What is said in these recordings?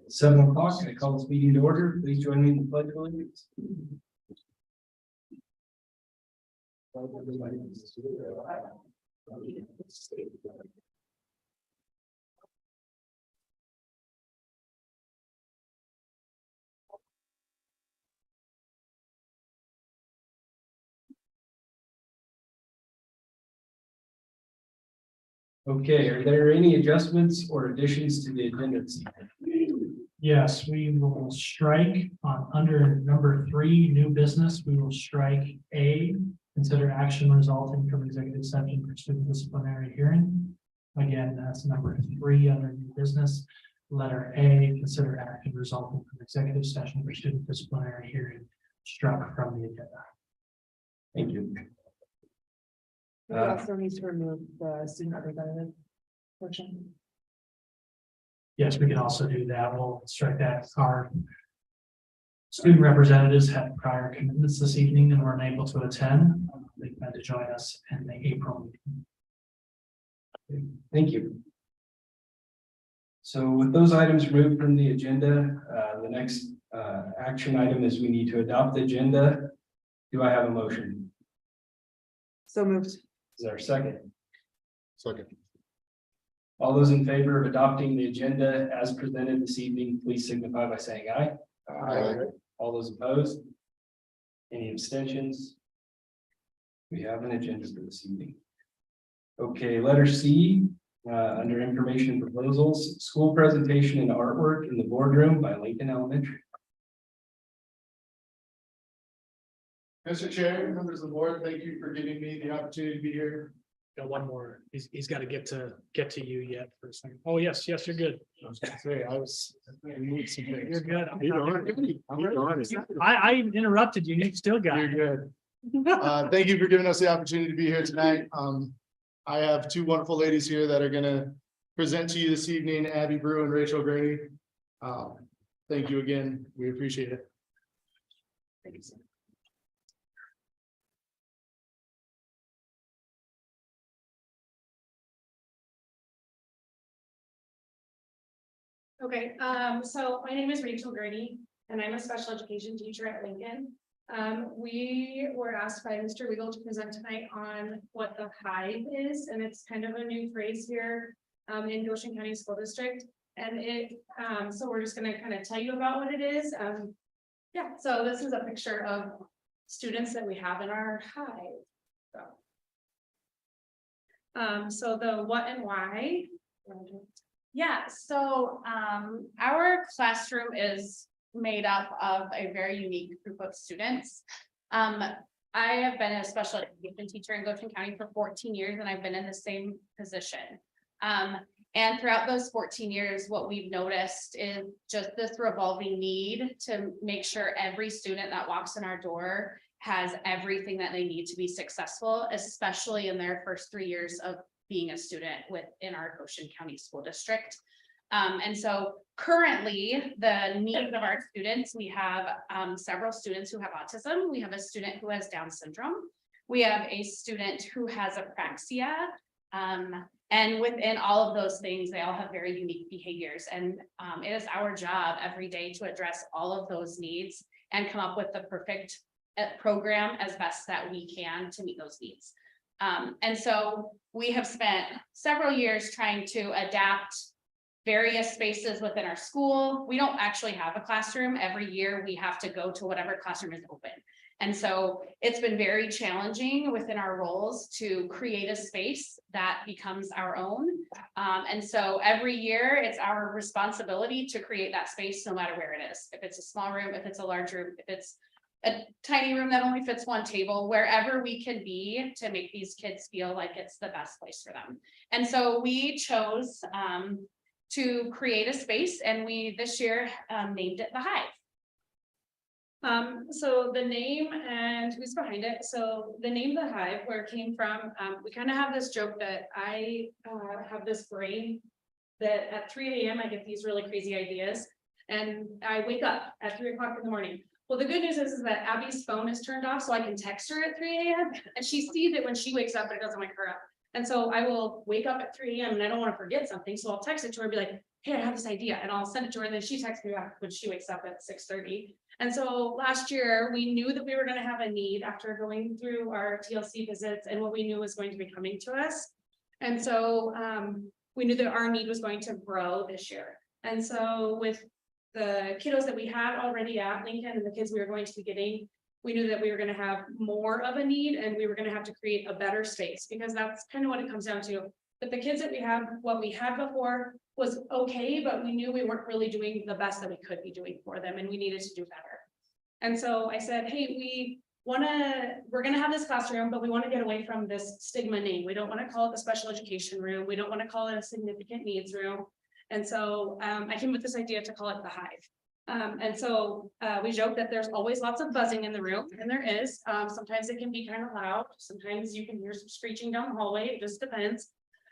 7 o'clock, I call this meeting to order. Please join me in the pledge of allegiance. Okay, are there any adjustments or additions to the agenda this evening? Yes, we will strike on under number 3, new business, we will strike A, consider action resulting from executive session for student disciplinary hearing. Again, that's number 3 under new business. Letter A, consider action resulting from executive session for student disciplinary hearing, struck from the agenda. Thank you. We also need to remove the student representative portion. Yes, we can also do that. We'll strike that. Our student representatives had prior commitments this evening and were unable to attend. They plan to join us in the April meeting. Thank you. So with those items removed from the agenda, the next action item is we need to adopt the agenda. Do I have a motion? So moved. Is there a second? Second. All those in favor of adopting the agenda as presented this evening, please signify by saying aye. Aye. All those opposed? Any abstentions? We have an agenda for this evening. Okay, letter C, under information and proposals, school presentation and artwork in the boardroom by Lincoln Elementary. Mr. Chair, members of the board, thank you for giving me the opportunity to be here. Got one more. He's got to get to you yet for a second. Oh, yes, you're good. I was gonna say, You're good. I I interrupted you. You still got it. You're good. Thank you for giving us the opportunity to be here tonight. I have two wonderful ladies here that are gonna present to you this evening, Abby Brew and Rachel Gurney. Thank you again. We appreciate it. Thank you. Okay, so my name is Rachel Gurney and I'm a special education teacher at Lincoln. We were asked by Mr. Weigel to present tonight on what the hive is, and it's kind of a new phrase here in Goshen County School District. And so we're just gonna kind of tell you about what it is. Yeah, so this is a picture of students that we have in our hive. So the what and why. Yeah, so our classroom is made up of a very unique group of students. I have been a special education teacher in Goshen County for 14 years, and I've been in the same position. And throughout those 14 years, what we've noticed is just this revolving need to make sure every student that walks in our door has everything that they need to be successful, especially in their first 3 years of being a student within our Goshen County School District. And so currently the needs of our students, we have several students who have autism. We have a student who has Down syndrome. We have a student who has apraxia. And within all of those things, they all have very unique behaviors. And it is our job every day to address all of those needs and come up with the perfect program as best that we can to meet those needs. And so we have spent several years trying to adapt various spaces within our school. We don't actually have a classroom. Every year we have to go to whatever classroom is open. And so it's been very challenging within our roles to create a space that becomes our own. And so every year it's our responsibility to create that space no matter where it is. If it's a small room, if it's a large room, if it's a tiny room that only fits one table, wherever we can be to make these kids feel like it's the best place for them. And so we chose to create a space, and we this year named it the Hive. So the name and who's behind it. So the name The Hive, where it came from, we kind of have this joke that I have this brain that at 3 a.m. I get these really crazy ideas, and I wake up at 3 o'clock in the morning. Well, the good news is that Abby's phone is turned off, so I can text her at 3 a.m. and she sees it when she wakes up, but it doesn't wake her up. And so I will wake up at 3 AM and I don't want to forget something, so I'll text it to her and be like, hey, I have this idea, and I'll send it to her, and then she texts me back when she wakes up at 6:30. And so last year, we knew that we were gonna have a need after going through our TLC visits and what we knew was going to be coming to us. And so we knew that our need was going to grow this year. And so with the kiddos that we had already at Lincoln and the kids we were going to be getting, we knew that we were gonna have more of a need and we were gonna have to create a better space, because that's kind of what it comes down to. But the kids that we have, what we had before was okay, but we knew we weren't really doing the best that we could be doing for them, and we needed to do better. And so I said, hey, we're gonna have this classroom, but we want to get away from this stigma name. We don't want to call it the special education room. We don't want to call it a significant needs room. And so I came with this idea to call it the Hive. And so we joke that there's always lots of buzzing in the room, and there is. Sometimes it can be kind of loud. Sometimes you can hear some screeching down the hallway. It just depends.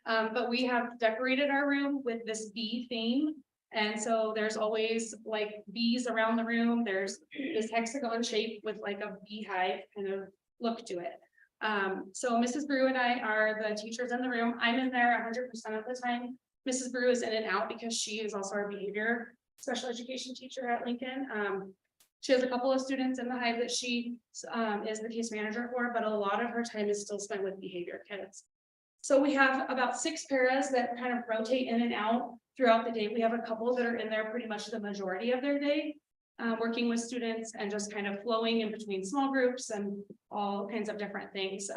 But we have decorated our room with this bee theme. And so there's always like bees around the room. There's this hexagon shape with like a beehive kind of look to it. So Mrs. Brew and I are the teachers in the room. I'm in there 100% of the time. Mrs. Brew is in and out because she is also our behavior special education teacher at Lincoln. She has a couple of students in the Hive that she is the case manager for, but a lot of her time is still spent with behavior kids. So we have about 6 paras that kind of rotate in and out throughout the day. We have a couple that are in there pretty much the majority of their day, working with students and just kind of flowing in between small groups and all kinds of different things.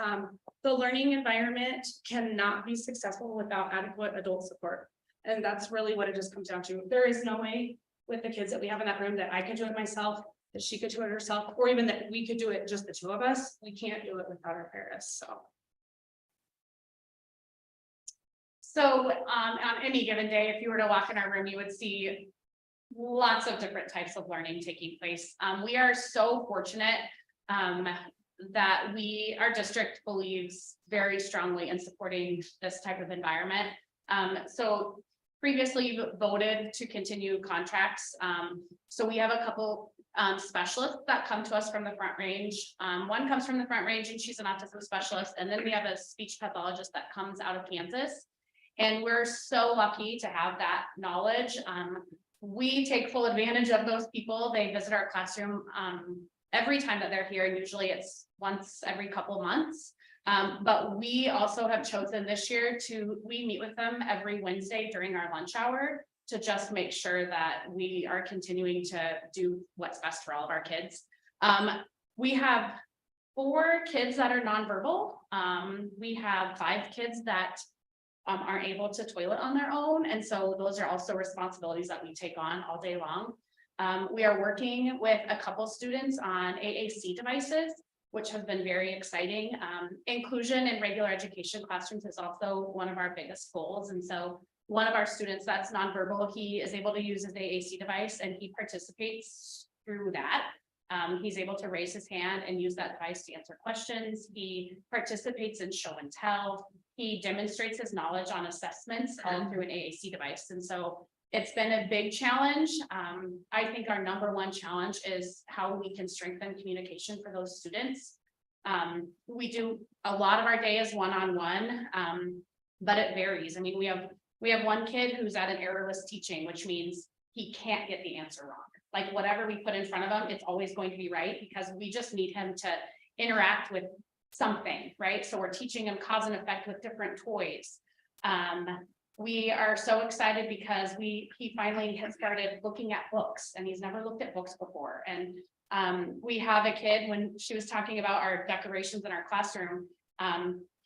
The learning environment cannot be successful without adequate adult support. And that's really what it just comes down to. There is no way with the kids that we have in that room that I could do it myself, that she could do it herself, or even that we could do it just the 2 of us. We can't do it without our paras. So on any given day, if you were to walk in our room, you would see lots of different types of learning taking place. We are so fortunate that our district believes very strongly in supporting this type of environment. So previously you voted to continue contracts. So we have a couple specialists that come to us from the Front Range. One comes from the Front Range and she's an autism specialist. And then we have a speech pathologist that comes out of Kansas. And we're so lucky to have that knowledge. We take full advantage of those people. They visit our classroom every time that they're here. And usually it's once every couple months. But we also have chosen this year we meet with them every Wednesday during our lunch hour to just make sure that we are continuing to do what's best for all of our kids. We have 4 kids that are nonverbal. We have 5 kids that aren't able to toilet on their own. And so those are also responsibilities that we take on all day long. We are working with a couple students on AAC devices, which have been very exciting. Inclusion in regular education classrooms is also one of our biggest goals. And so one of our students that's nonverbal, he is able to use his AAC device and he participates through that. He's able to raise his hand and use that device to answer questions. He participates in show and tell. He demonstrates his knowledge on assessments all through an AAC device. And so it's been a big challenge. I think our #1 challenge is how we can strengthen communication for those students. We do a lot of our day is one-on-one, but it varies. I mean, we have one kid who's at an errorless teaching, which means he can't get the answer wrong. Like whatever we put in front of him, it's always going to be right because we just need him to interact with something, right? So we're teaching him cause and effect with different toys. We are so excited because he finally has started looking at books and he's never looked at books before. And we have a kid, when she was talking about our decorations in our classroom,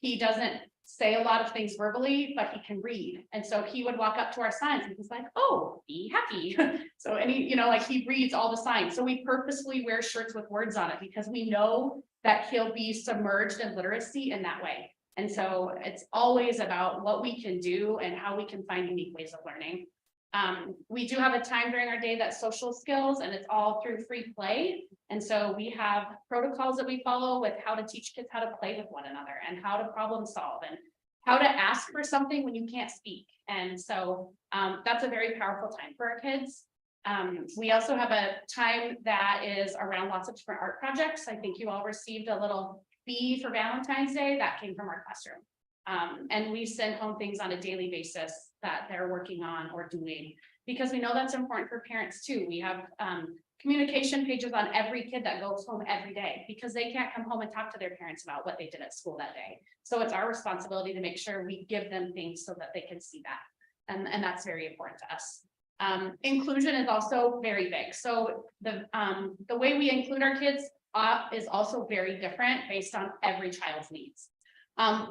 he doesn't say a lot of things verbally, but he can read. And so he would walk up to our signs and he's like, oh, be happy. So, and he, like he reads all the signs. So we purposely wear shirts with words on it because we know that he'll be submerged in literacy in that way. And so it's always about what we can do and how we can find unique ways of learning. We do have a time during our day that's social skills and it's all through free play. And so we have protocols that we follow with how to teach kids how to play with one another and how to problem solve and how to ask for something when you can't speak. And so that's a very powerful time for our kids. We also have a time that is around lots of different art projects. I think you all received a little bee for Valentine's Day that came from our classroom. And we send home things on a daily basis that they're working on or doing, because we know that's important for parents too. We have communication pages on every kid that goes home every day, because they can't come home and talk to their parents about what they did at school that day. So it's our responsibility to make sure we give them things so that they can see that. And that's very important to us. Inclusion is also very big. So the way we include our kids is also very different based on every child's needs.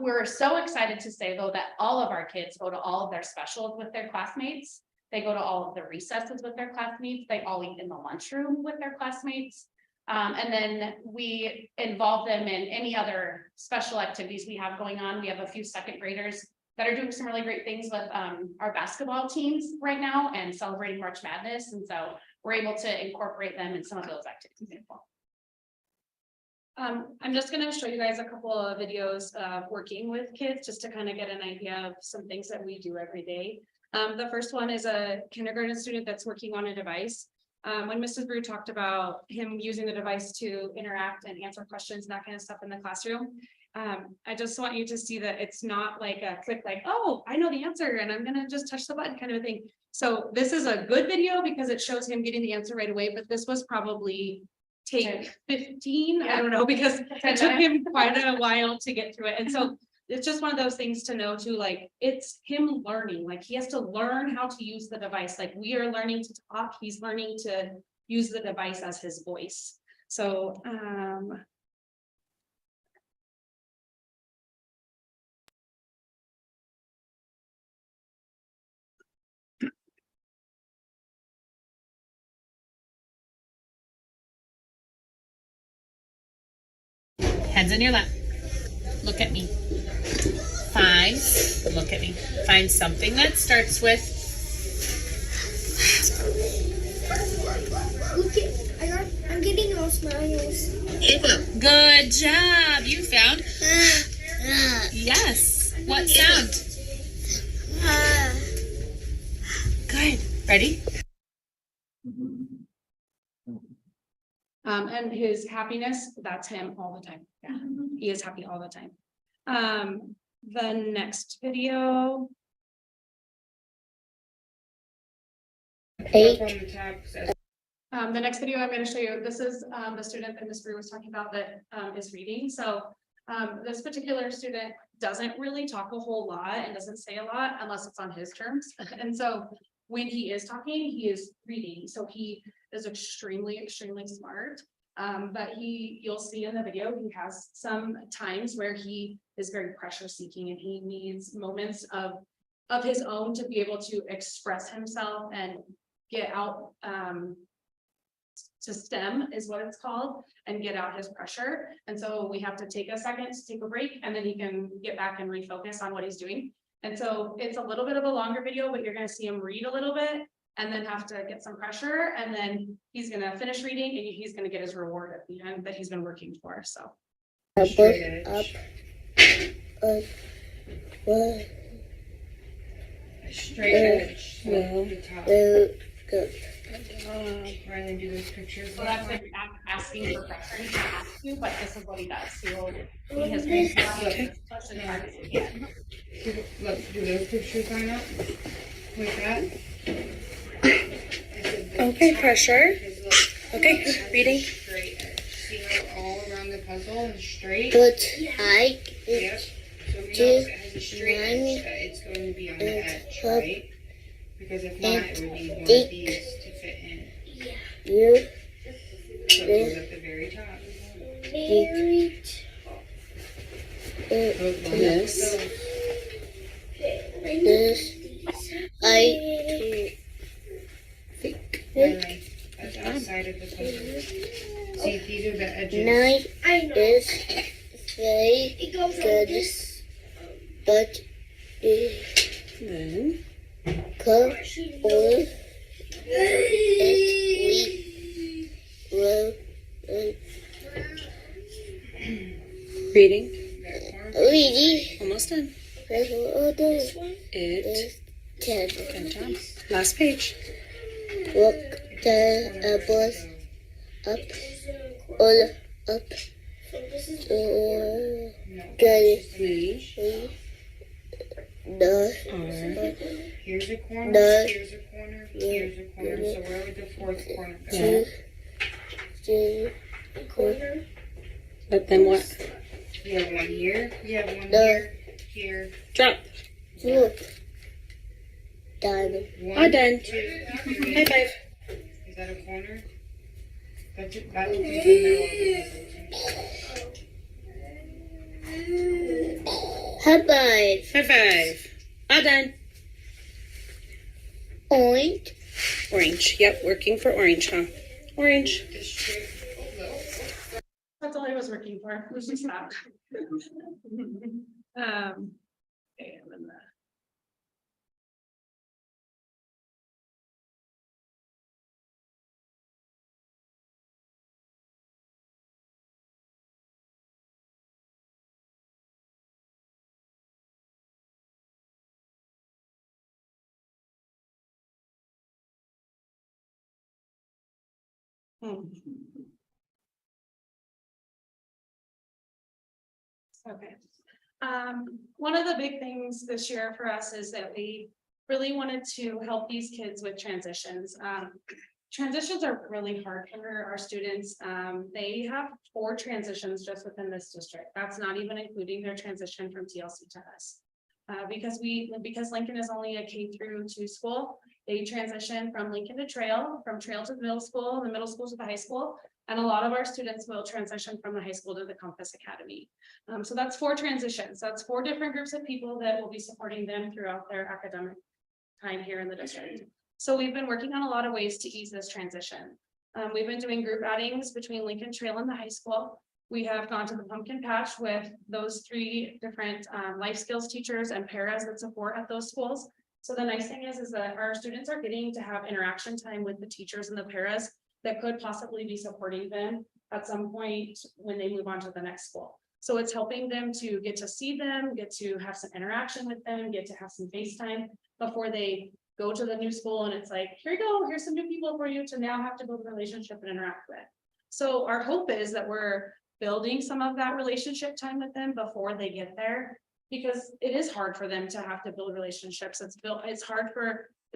We're so excited to say though, that all of our kids go to all of their specials with their classmates. They go to all of the recesses with their classmates. They all eat in the lunchroom with their classmates. And then we involve them in any other special activities we have going on. We have a few second graders that are doing some really great things with our basketball teams right now and celebrating March Madness. And so we're able to incorporate them in some of those activities as well. I'm just going to show you guys a couple of videos of working with kids just to kind of get an idea of some things that we do every day. The first one is a kindergarten student that's working on a device. When Mrs. Brew talked about him using the device to interact and answer questions and that kind of stuff in the classroom, I just want you to see that it's not like a click like, oh, I know the answer and I'm gonna just touch the button kind of a thing. So this is a good video because it shows him getting the answer right away, but this was probably take 15, I don't know, because it took him quite a while to get through it. And so it's just one of those things to know too, like it's him learning, like he has to learn how to use the device. Like we are learning to talk, he's learning to use the device as his voice. So Hands in your lap. Look at me. Look at me. Find something that starts with. Look at, I'm getting all smiles. Good job. You found. Yes. What sound? Good. Ready? and his happiness, that's him all the time. Yeah, he is happy all the time. The next video. The next video I'm going to show you, this is the student that Ms. Brew was talking about that is reading. So this particular student doesn't really talk a whole lot and doesn't say a lot unless it's on his terms. And so when he is talking, he is reading. So he is extremely smart. But you'll see in the video, he has some times where he is very pressure seeking and he needs moments of his own to be able to express himself and get out to STEM is what it's called, and get out his pressure. And so we have to take a second to take a break and then he can get back and refocus on what he's doing. And so it's a little bit of a longer video, but you're going to see him read a little bit and then have to get some pressure. And then he's going to finish reading and he's going to get his reward at the end that he's been working for. So. Straight edge. The top. Riley, do those pictures. So that's like asking for pressure. He can ask you, but this is what he does. He has been push as hard as he can. Look, do those pictures line up like that? Okay, pressure. Okay, reading. Straight edge. See how all around the puzzle is straight? But I. Yep. So we know if it has a straight edge, that it's going to be on the edge, right? Because if not, it would need one of these to fit in. You. So it goes up the very top. This. I. Riley, that's outside of the puzzle. See, these are the edges. Nine is very good, but then come on. We will Reading. ready. Almost done. It 10. Good job. Last page. Walk the bus up, all up. Good. We the, Here's a corner, The- here's a corner, here's a corner, so where would the fourth corner go? to, corner, But then what? You have one here, you have one The- here, Drop. look, diamond, one, All done. 2, High 3. five. Is that a corner? That's it, that would be the middle of the puzzle. high five, High five. All done. oink, Orange. Yep, working for orange, huh? Orange. District, That's all I was working for, was just that. Okay, and then the. Okay. One of the big things this year for us is that we really wanted to help these kids with transitions. Transitions are really hard for our students. They have 4 transitions just within this district. That's not even including their transition from TLC to us. Because Lincoln is only a K through 2 school, they transition from Lincoln to Trail, from Trail to the middle school, the middle school to the high school. And a lot of our students will transition from the high school to the Compass Academy. So that's 4 transitions. That's 4 different groups of people that will be supporting them throughout their academic time here in the district. So we've been working on a lot of ways to ease this transition. We've been doing group outings between Lincoln Trail and the high school. We have gone to the pumpkin patch with those 3 different life skills teachers and paras that support at those schools. So the nice thing is that our students are getting to have interaction time with the teachers and the paras that could possibly be supporting them at some point when they move on to the next school. So it's helping them to get to see them, get to have some interaction with them, get to have some FaceTime before they go to the new school. And it's like, here you go, here's some new people for you to now have to build a relationship and interact with. So our hope is that we're building some of that relationship time with them before they get there, because it is hard for them to have to build relationships. It's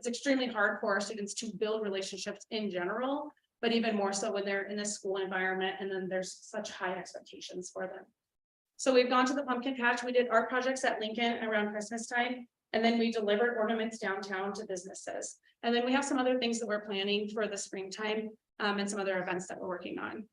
extremely hard for our students to build relationships in general, but even more so when they're in a school environment and then there's such high expectations for them. So we've gone to the pumpkin patch. We did art projects at Lincoln around Christmas time, and then we delivered ornaments downtown to businesses. And then we have some other things that we're planning for the springtime and some other events that we're working on.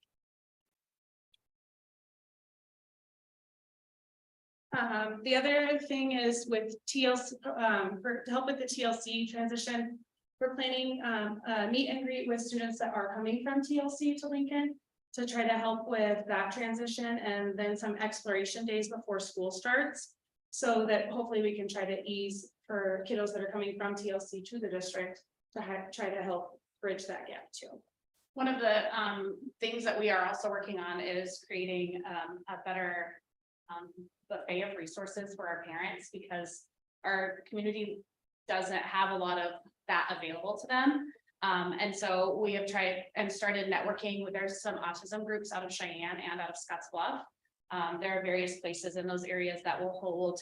The other thing is with TLC, to help with the TLC transition, we're planning a meet and greet with students that are coming from TLC to Lincoln to try to help with that transition, and then some exploration days before school starts, so that hopefully we can try to ease for kiddos that are coming from TLC to the district to try to help bridge that gap too. One of the things that we are also working on is creating a better buffet of resources for our parents, because our community doesn't have a lot of that available to them. And so we have tried and started networking with, there's some autism groups out of Cheyenne and out of Scottsbluff. There are various places in those areas that will hold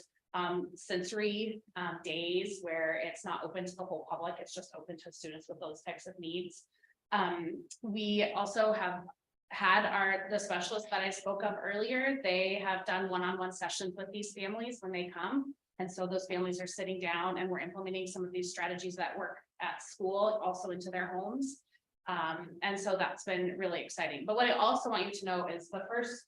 sensory days where it's not open to the whole public, it's just open to students with those types of needs. We also have had the specialists that I spoke of earlier, they have done one-on-one sessions with these families when they come. And so those families are sitting down and we're implementing some of these strategies that work at school, also into their homes. And so that's been really exciting. But what I also want you to know is the first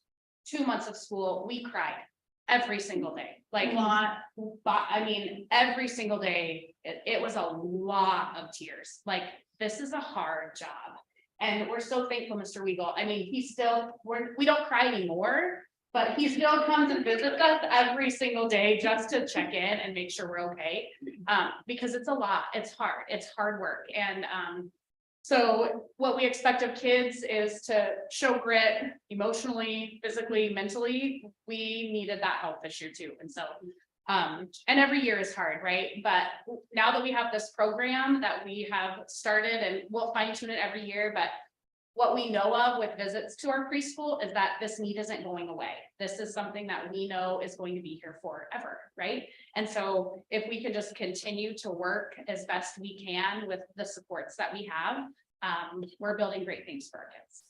2 months of school, we cried every single day. Like, I mean, every single day, it was a lot of tears. Like, this is a hard job. And we're so thankful, Mr. Weigel. I mean, we don't cry anymore, but he still comes and visits us every single day just to check in and make sure we're okay. Because it's a lot, it's hard work. And so what we expect of kids is to show grit emotionally, physically, mentally. We needed that help this year too. And so, and every year is hard, right? But now that we have this program that we have started, and we'll fine tune it every year, but what we know of with visits to our preschool is that this need isn't going away. This is something that we know is going to be here forever, right? And so if we can just continue to work as best we can with the supports that we have, we're building great things for our kids.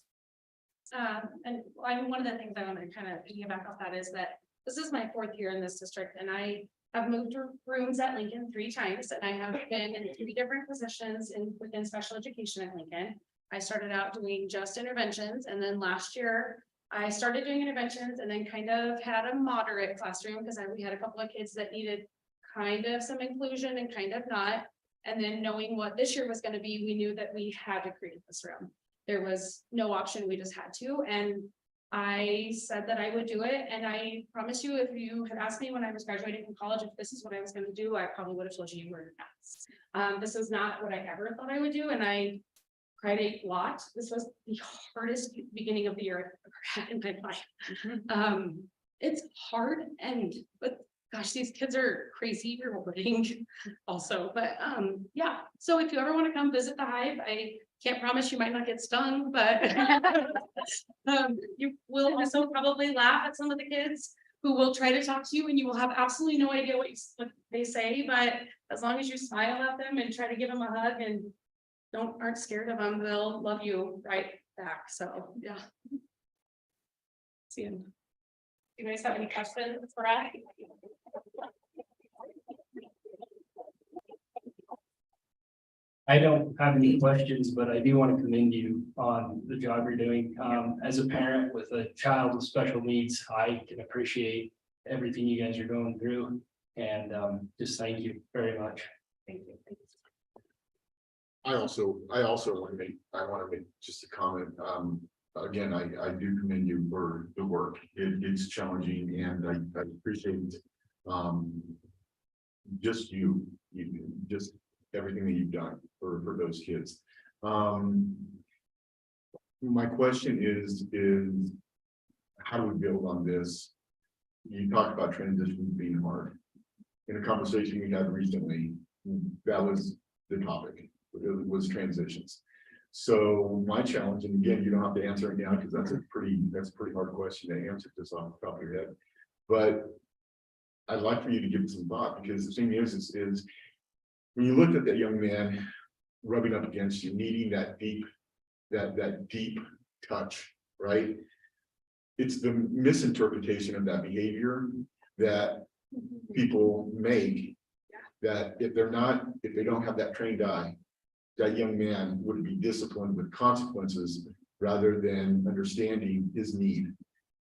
And one of the things I want to kind of piggyback off that is that this is my 4th year in this district, and I have moved rooms at Lincoln 3 times, and I have been in 3 different positions within special education at Lincoln. I started out doing just interventions, and then last year I started doing interventions and then kind of had a moderate classroom because we had a couple of kids that needed kind of some inclusion and kind of not. And then knowing what this year was going to be, we knew that we had to create this room. There was no option, we just had to. And I said that I would do it. And I promise you, if you had asked me when I was graduating from college, if this is what I was going to do, I probably would have told you were nuts. This is not what I ever thought I would do. And I cried a lot. This was the hardest beginning of the year I've ever had in my life. It's hard, but gosh, these kids are crazy rewarding also. But yeah, so if you ever want to come visit the Hive, I can't promise you might not get stung, but you will also probably laugh at some of the kids who will try to talk to you, and you will have absolutely no idea what they say. But as long as you smile at them and try to give them a hug and aren't scared of them, they'll love you right back. So yeah. See you. Do you guys have any questions for us? I don't have any questions, but I do want to commend you on the job you're doing. As a parent with a child with special needs, I can appreciate everything you guys are going through. And just thank you very much. Thank you. I also want to make just a comment. Again, I do commend you for the work. It's challenging, and I appreciate just just everything that you've done for those kids. My question is how do we build on this? You talked about transitions being hard. In a conversation we had recently, that was the topic. It was transitions. So my challenge, and again, you don't have to answer it now because that's a pretty hard question to answer just off the top of your head. But I'd like for you to give it some thought, because the thing is when you looked at that young man rubbing up against you, needing that deep touch, right? It's the misinterpretation of that behavior that people make, that if they don't have that trained eye, that young man would be disciplined with consequences rather than understanding his need.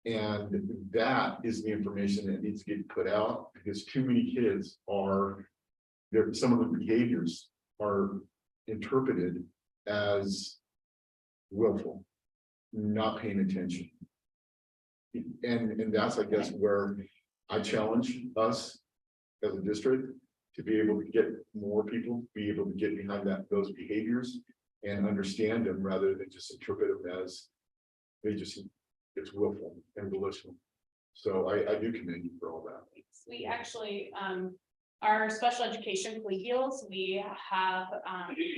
And that is the information that needs to get put out, because too many kids some of the behaviors are interpreted as willful, not paying attention. And that's, I guess, where I challenge us as a district to be able to get more people, be able to get behind those behaviors and understand them rather than just interpret them as it's willful and volitional. So I do commend you for all that. We actually, our special education collegials, we have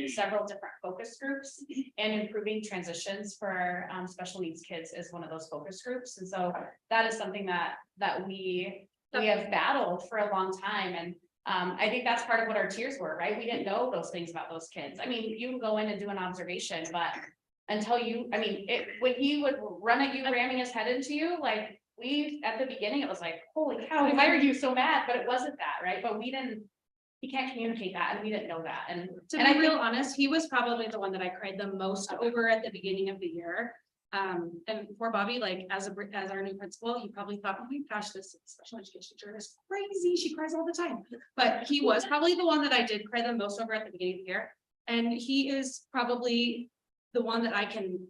several different focus groups, and improving transitions for special needs kids is one of those focus groups. And so that is something that we have battled for a long time. And I think that's part of what our tiers were, right? We didn't know those things about those kids. I mean, you can go in and do an observation, but until when he would run at you, ramming his head into you, like at the beginning, it was like, holy cow, why are you so mad? But it wasn't that, right? But he can't communicate that, and we didn't know that. And to be real honest, he was probably the one that I cried the most over at the beginning of the year. And for Bobby, like as our new principal, you probably thought, oh my gosh, this special education teacher is crazy. She cries all the time. But he was probably the one that I did cry the most over at the beginning of the year. And he is probably the one that I can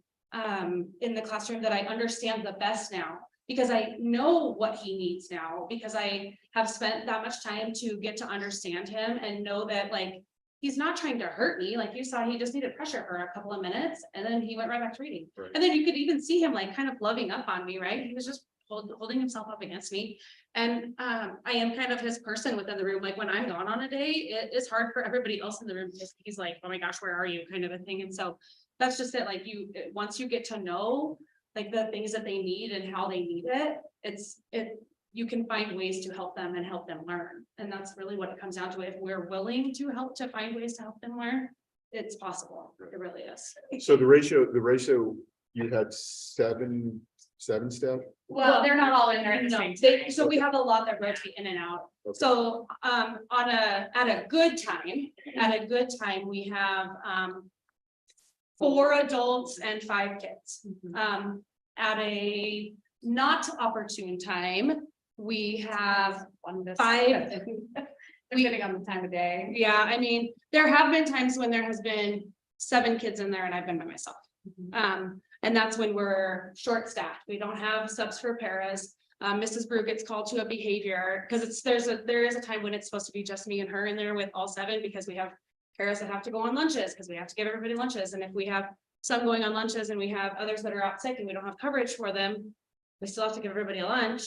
in the classroom that I understand the best now, because I know what he needs now, because I have spent that much time to get to understand him and know that, like, he's not trying to hurt me. Like you saw, he just needed pressure for a couple of minutes, and then he went right back to reading. Right. And then you could even see him like kind of loving up on me, right? He was just holding himself up against me. And I am kind of his person within the room. Like when I'm gone on a day, it is hard for everybody else in the room because he's like, oh my gosh, where are you? Kind of a thing. And so that's just it, like once you get to know, like the things that they need and how they need it, you can find ways to help them and help them learn. And that's really what it comes down to. If we're willing to find ways to help them learn, it's possible. It really is. So the ratio, you had seven staff? Well, they're not all in there at the No, same time. so we have a lot that rotate in and out. Okay. So, at a good time, we have, 4 adults and 5 kids. At a not opportune time, we have One this- 5. Depending on the time of day. Yeah, I mean, there have been times when there has been 7 kids in there and I've been by myself. And that's when we're short staffed. We don't have subs for paras. Mrs. Brew gets called to a behavior because there is a time when it's supposed to be just me and her in there with all 7 because we have paras that have to go on lunches because we have to give everybody lunches. And if we have some going on lunches and we have others that are out sick and we don't have coverage for them, we still have to give everybody a lunch.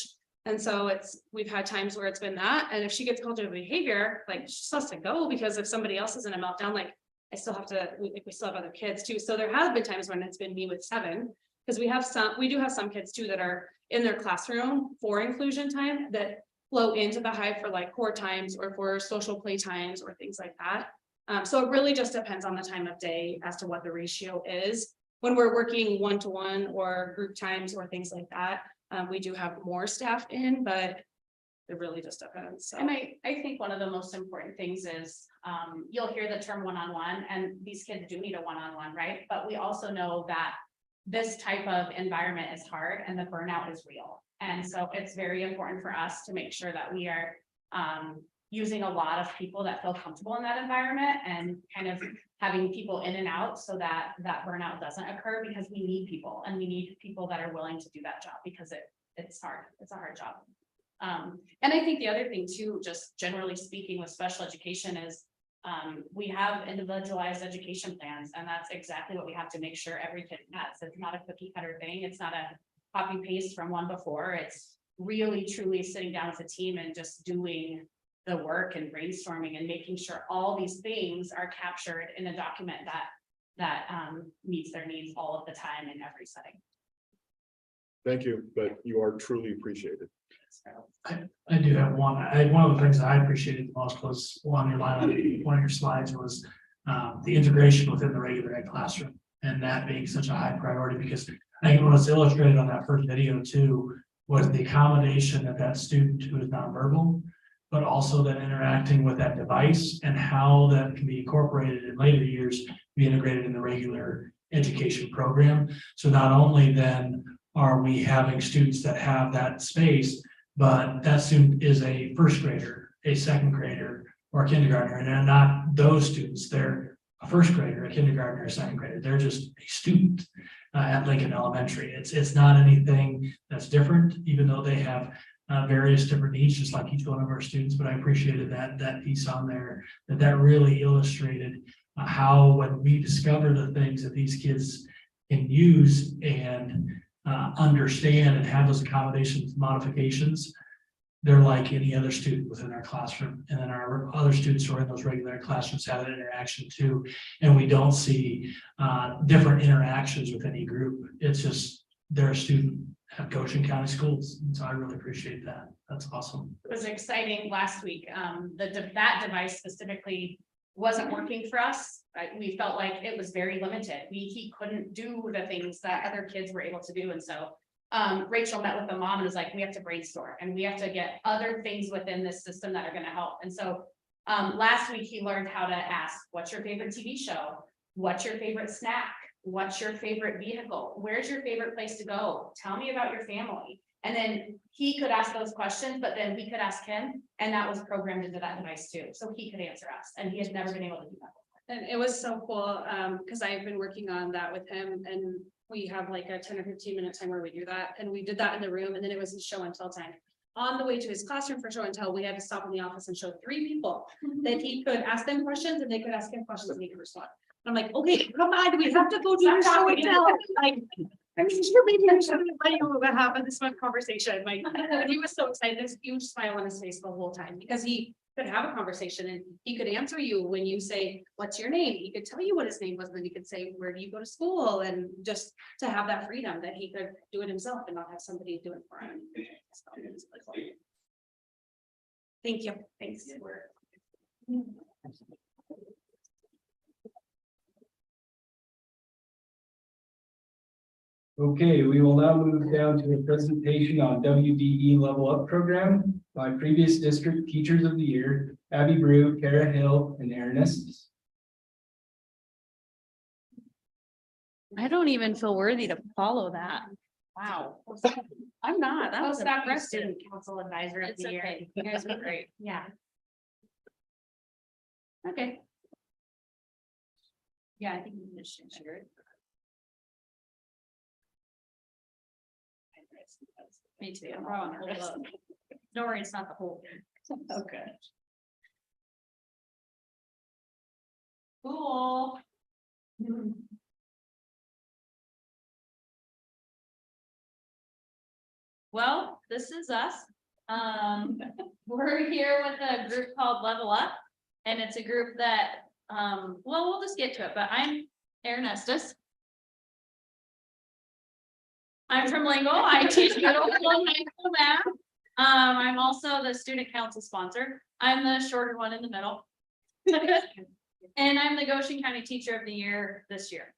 And so we've had times where it's been that, and if she gets called to a behavior, like she still has to go because if somebody else is in a meltdown, like I still have to, we still have other kids too. So there have been times when it's been me with 7, because we do have some kids too that are in their classroom for inclusion time that flow into the hive for like core times or for social play times or things like that. So it really just depends on the time of day as to what the ratio is. When we're working one-to-one or group times or things like that, we do have more staff in, but it really just depends. So. And I think one of the most important things is, you'll hear the term one-on-one, and these kids do need a one-on-one, right? But we also know that this type of environment is hard and the burnout is real. And so it's very important for us to make sure that we are using a lot of people that feel comfortable in that environment and kind of having people in and out so that that burnout doesn't occur, because we need people and we need people that are willing to do that job because it's hard. It's a hard job. And I think the other thing too, just generally speaking with special education is we have individualized education plans, and that's exactly what we have to make sure every kid has. It's not a cookie cutter thing. It's not a copy paste from one before. It's really truly sitting down as a team and just doing the work and brainstorming and making sure all these things are captured in a document that meets their needs all of the time in every setting. Thank you, but you are truly appreciated. I do have one. One of the things that I appreciated the most was on your line, one of your slides was the integration within the regular ed classroom, and that being such a high priority, because I think what was illustrated on that first video too was the accommodation of that student who is nonverbal, but also then interacting with that device and how that can be incorporated in later years, be integrated in the regular education program. So not only then are we having students that have that space, but that student is a first grader, a second grader, or a kindergartner, and they're not those students. They're a first grader, a kindergartner, a second grader. They're just a student at Lincoln Elementary. It's not anything that's different, even though they have various different needs, just like each one of our students. But I appreciated that piece on there, that really illustrated how when we discover the things that these kids can use and understand and have those accommodations, modifications, they're like any other student within our classroom. And then our other students who are in those regular classrooms have that interaction too. And we don't see different interactions with any group. It's just they're a student at Goshen County Schools. And so I really appreciate that. That's awesome. It was exciting last week. That device specifically wasn't working for us. We felt like it was very limited. He couldn't do the things that other kids were able to do. And so Rachel met with the mom and was like, we have to brainstorm and we have to get other things within this system that are going to help. And so last week he learned how to ask, what's your favorite TV show? What's your favorite snack? What's your favorite vehicle? Where's your favorite place to go? Tell me about your family. And then he could ask those questions, but then we could ask him, and that was programmed into that device too. So he could answer us, and he had never been able to do that before. And it was so cool, because I've been working on that with him, and we have like a 10 or 15 minute time where we do that. And we did that in the room, and then it was show and tell time. On the way to his classroom for show and tell, we had to stop in the office and show 3 people that he could ask them questions and they could ask him questions and he could respond. I'm like, okay, come on, we have to go do show and tell. Like, I'm sure maybe I should have let you have this fun conversation. Like, he was so excited. There's a huge smile on his face the whole time because he could have a conversation and he could answer you when you say, what's your name? He could tell you what his name was, then he could say, where do you go to school? And just to have that freedom that he could do it himself and not have somebody do it for him. So, it's really cool. Thank you. Thanks. Okay, we will now move down to a presentation on WDE Level Up program by previous district teachers of the year, Abby Brew, Kara Hill, and Aaron Estes. I don't even feel worthy to follow that. Wow. I'm not. That was a student council advisor of the year. You guys were great. Yeah. Okay. Yeah, I think we should share it. Me too. I'm wrong. Don't worry, it's not the whole thing. Okay. Cool. Well, this is us. We're here with a group called Level Up. And it's a group that, well, we'll just get to it, but I'm Aaron Estes. I'm from Lingle. I teach middle school and high school math. I'm also the student council sponsor. I'm the shorter one in the middle. And I'm the Goshen County Teacher of the Year this year.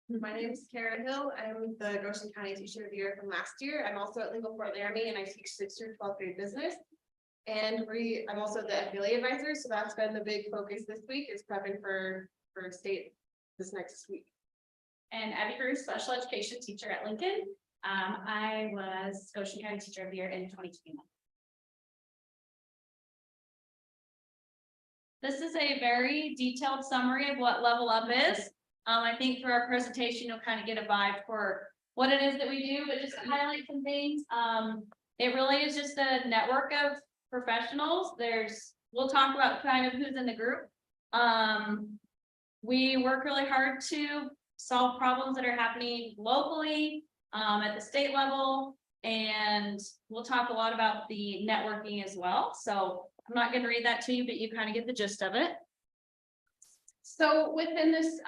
My name is Kara Hill. I'm the Goshen County Teacher of the Year from last year. I'm also at Lingle Fort Laramie and I teach 6th through 12th grade business. And I'm also the affiliate advisor, so that's been the big focus this week is prepping for state this next week. And Abby Brew, special education teacher at Lincoln. I was Goshen County Teacher of the Year in 2021. This is a very detailed summary of what Level Up is. I think through our presentation, you'll kind of get a vibe for what it is that we do, but just to highlight some things. It really is just a network of professionals. We'll talk about kind of who's in the group. We work really hard to solve problems that are happening locally, at the state level, and we'll talk a lot about the networking as well. So I'm not going to read that to you, but you kind of get the gist of it. So within this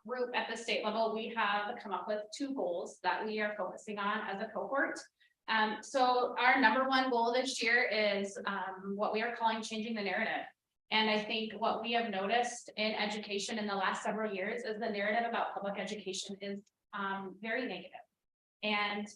group at the state level, we have come up with 2 goals that we are focusing on as a cohort. So our number 1 goal this year is what we are calling changing the narrative. And I think what we have noticed in education in the last several years is the narrative about public education is very negative. And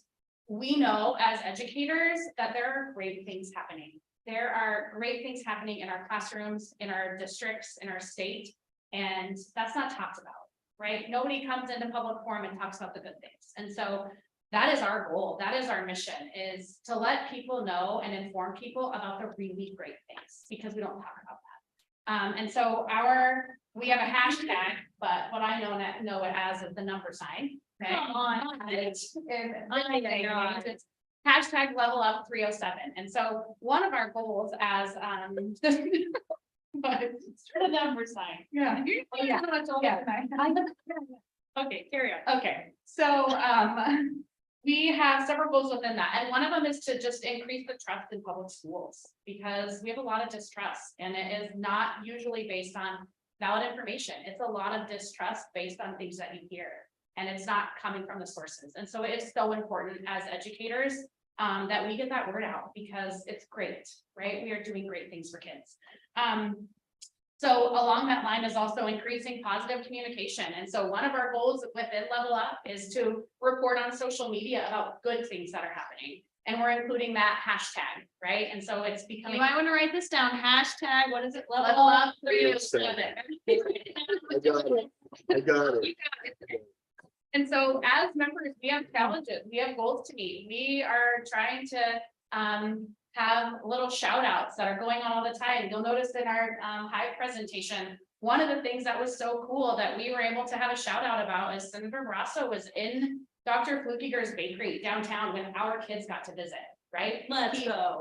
we know as educators that there are great things happening. There are great things happening in our classrooms, in our districts, in our state, and that's not talked about, right? Nobody comes into public forum and talks about the good things. And so that is our goal. That is our mission, is to let people know and inform people about the really great things, because we don't talk about that. And so we have a hashtag, but what I know it as is the number sign. Okay. It's hashtag Level Up 307. And so one of our goals as but it's the number sign. Yeah. Okay, carry on. Okay, so we have several goals within that, and one of them is to just increase the trust in public schools, because we have a lot of distrust, and it is not usually based on valid information. It's a lot of distrust based on things that you hear, and it's not coming from the sources. And so it's so important as educators that we get that word out, because it's great, right? We are doing great things for kids. So along that line is also increasing positive communication. And so one of our goals within Level Up is to report on social media about good things that are happening. And we're including that hashtag, right? And so it's becoming, you might want to write this down, hashtag, what is it? Level Up 307. I got it. And so as members, we have challenges, we have goals to meet. We are trying to have little shout outs that are going on all the time. You'll notice in our Hive presentation, one of the things that was so cool that we were able to have a shout out about is Senator Brasso was in Dr. Flukiger's bakery downtown when our kids got to visit, right? Let's go.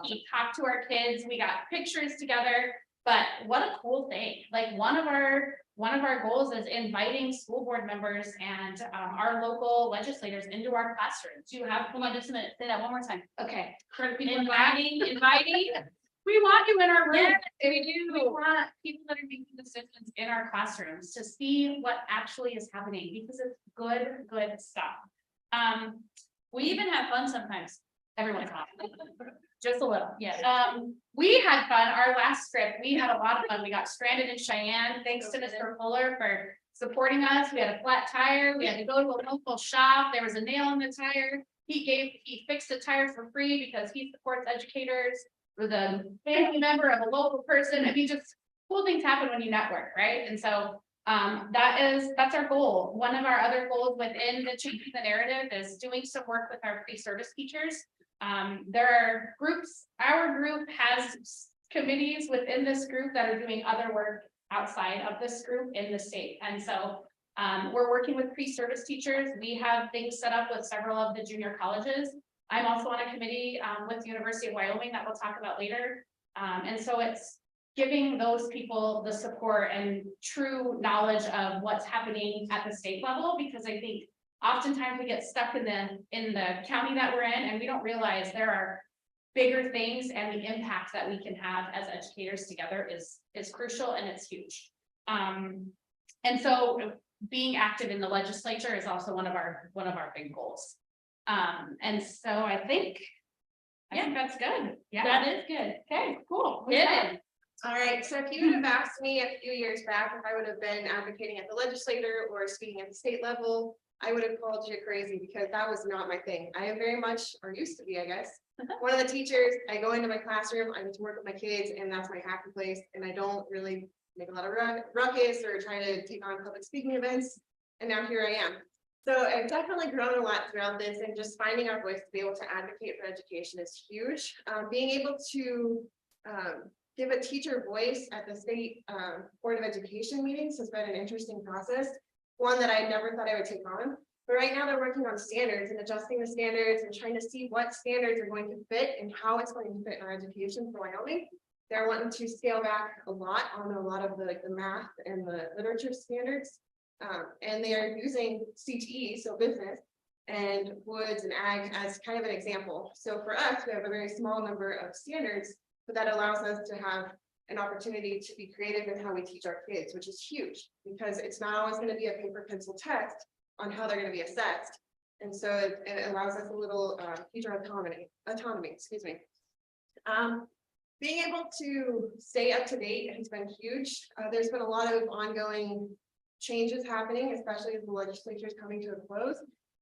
He talked to our kids, we got pictures together, but what a cool thing. Like one of our goals is inviting school board members and our local legislators into our classrooms. You have, hold on just a minute, say that one more time. Okay. Inviting We want you in our room. Yes, We want people that are making decisions in our classrooms to see what actually is happening, because it's good stuff. We even have fun sometimes. Everyone's off. Just a little, yeah. We had fun. Our last trip, we had a lot of fun. We got stranded in Cheyenne, thanks to Mr. Fuller for supporting us. We had a flat tire. We had to go to a local shop. There was a nail in the tire. He fixed the tire for free because he supports educators, with a family member of a local person. I mean, just cool things happen when you network, right? And so that's our goal. One of our other goals within the Changing the Narrative is doing some work with our pre-service teachers. There are groups, our group has committees within this group that are doing other work outside of this group in the state. And so we're working with pre-service teachers. We have things set up with several of the junior colleges. I'm also on a committee with the University of Wyoming that we'll talk about later. And so it's giving those people the support and true knowledge of what's happening at the state level, because I think oftentimes we get stuck in the county that we're in, and we don't realize there are bigger things, and the impact that we can have as educators together is crucial, and it's huge. And so being active in the legislature is also one of our big goals. And so I think that's good. Yeah, that is good. Okay, cool. All right, so if you would have asked me a few years back if I would have been advocating at the legislature or speaking at the state level, I would have called you crazy, because that was not my thing. I am very much, or used to be, I guess, one of the teachers. I go into my classroom, I get to work with my kids, and that's my happy place. And I don't really make a lot of ruckus or try to take on public speaking events. And now here I am. So I've definitely grown a lot throughout this, and just finding our voice to be able to advocate for education is huge. Being able to give a teacher voice at the state Board of Education meetings has been an interesting process, one that I never thought I would take on. But right now they're working on standards and adjusting the standards and trying to see what standards are going to fit and how it's going to fit in our education for Wyoming. They're wanting to scale back a lot on a lot of the math and the literature standards. And they are using CTE, so business, and woods and ag as kind of an example. So for us, we have a very small number of standards, but that allows us to have an opportunity to be creative in how we teach our kids, which is huge, because it's not always going to be a paper pencil test on how they're going to be assessed. And so it allows us a little teacher autonomy, excuse me. Being able to stay up to date has been huge. There's been a lot of ongoing changes happening, especially as the legislature is coming to a close,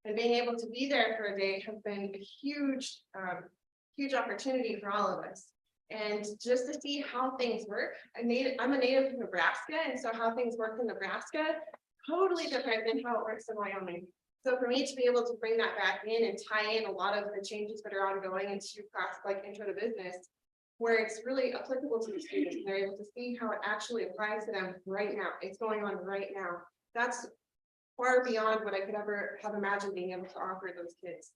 and being able to be there for a day has been a huge, huge opportunity for all of us. And just to see how things work. I'm a native of Nebraska, and so how things work in Nebraska, totally different than how it works in Wyoming. So for me to be able to bring that back in and tie in a lot of the changes that are ongoing into class like Intro to Business, where it's really applicable to the students, and they're able to see how it actually applies to them right now. It's going on right now. That's far beyond what I could ever have imagined being able to offer those kids.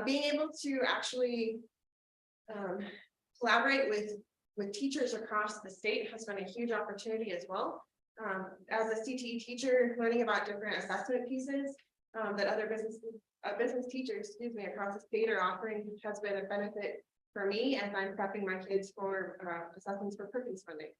Being able to actually collaborate with teachers across the state has been a huge opportunity as well. As a CTE teacher, learning about different assessment pieces that other business teachers, excuse me, across the state are offering has been a benefit for me as I'm prepping my kids for assessments for Perkins funding.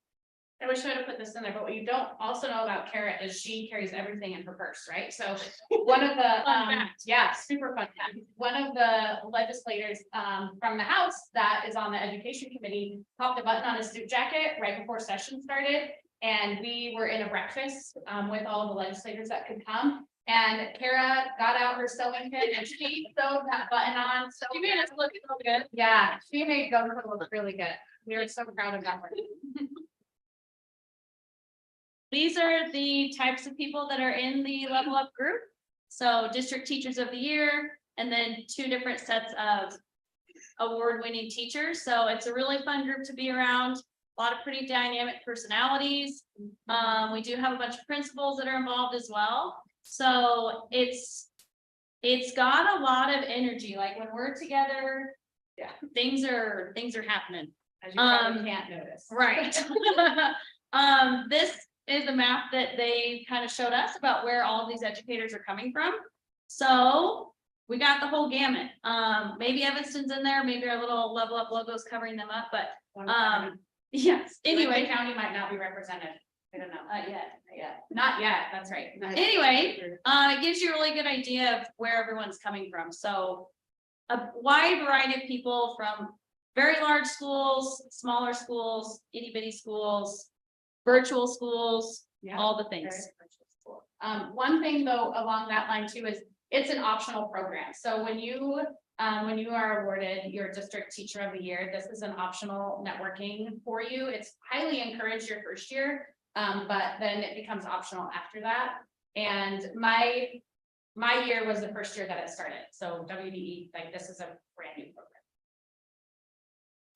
I wish I would have put this in there, but what you don't also know about Kara is she carries everything in her purse, right? So one of the, yeah, super fun fact. One of the legislators from the House that is on the education committee popped a button on his suit jacket right before session started. And we were in a breakfast with all the legislators that could come. And Kara got out her sewing kit and she sewed that button on. So she made us look so good. Yeah, she made Goshen look really good. We were so proud of that one. These are the types of people that are in the Level Up group. So District Teachers of the Year, and then 2 different sets of award-winning teachers. So it's a really fun group to be around. A lot of pretty dynamic personalities. We do have a bunch of principals that are involved as well. So it's got a lot of energy. Like when we're together, yeah, things are happening. As you probably can't notice. Right. This is a map that they kind of showed us about where all of these educators are coming from. So we got the whole gamut. Maybe Evanston's in there, maybe our little level up logos covering them up, but yes, Anyway, anyway, county might not be represented. I don't know. yeah. Not yet, that's right. Anyway, it gives you a really good idea of where everyone's coming from. So a wide variety of people from very large schools, smaller schools, itty bitty schools, virtual schools, Yeah. all the things. One thing though, along that line too, is it's an optional program. So when you are awarded your district teacher of the year, this is an optional networking for you. It's highly encouraged your first year, but then it becomes optional after that. And my year was the first year that it started. So WDE, like this is a brand new program.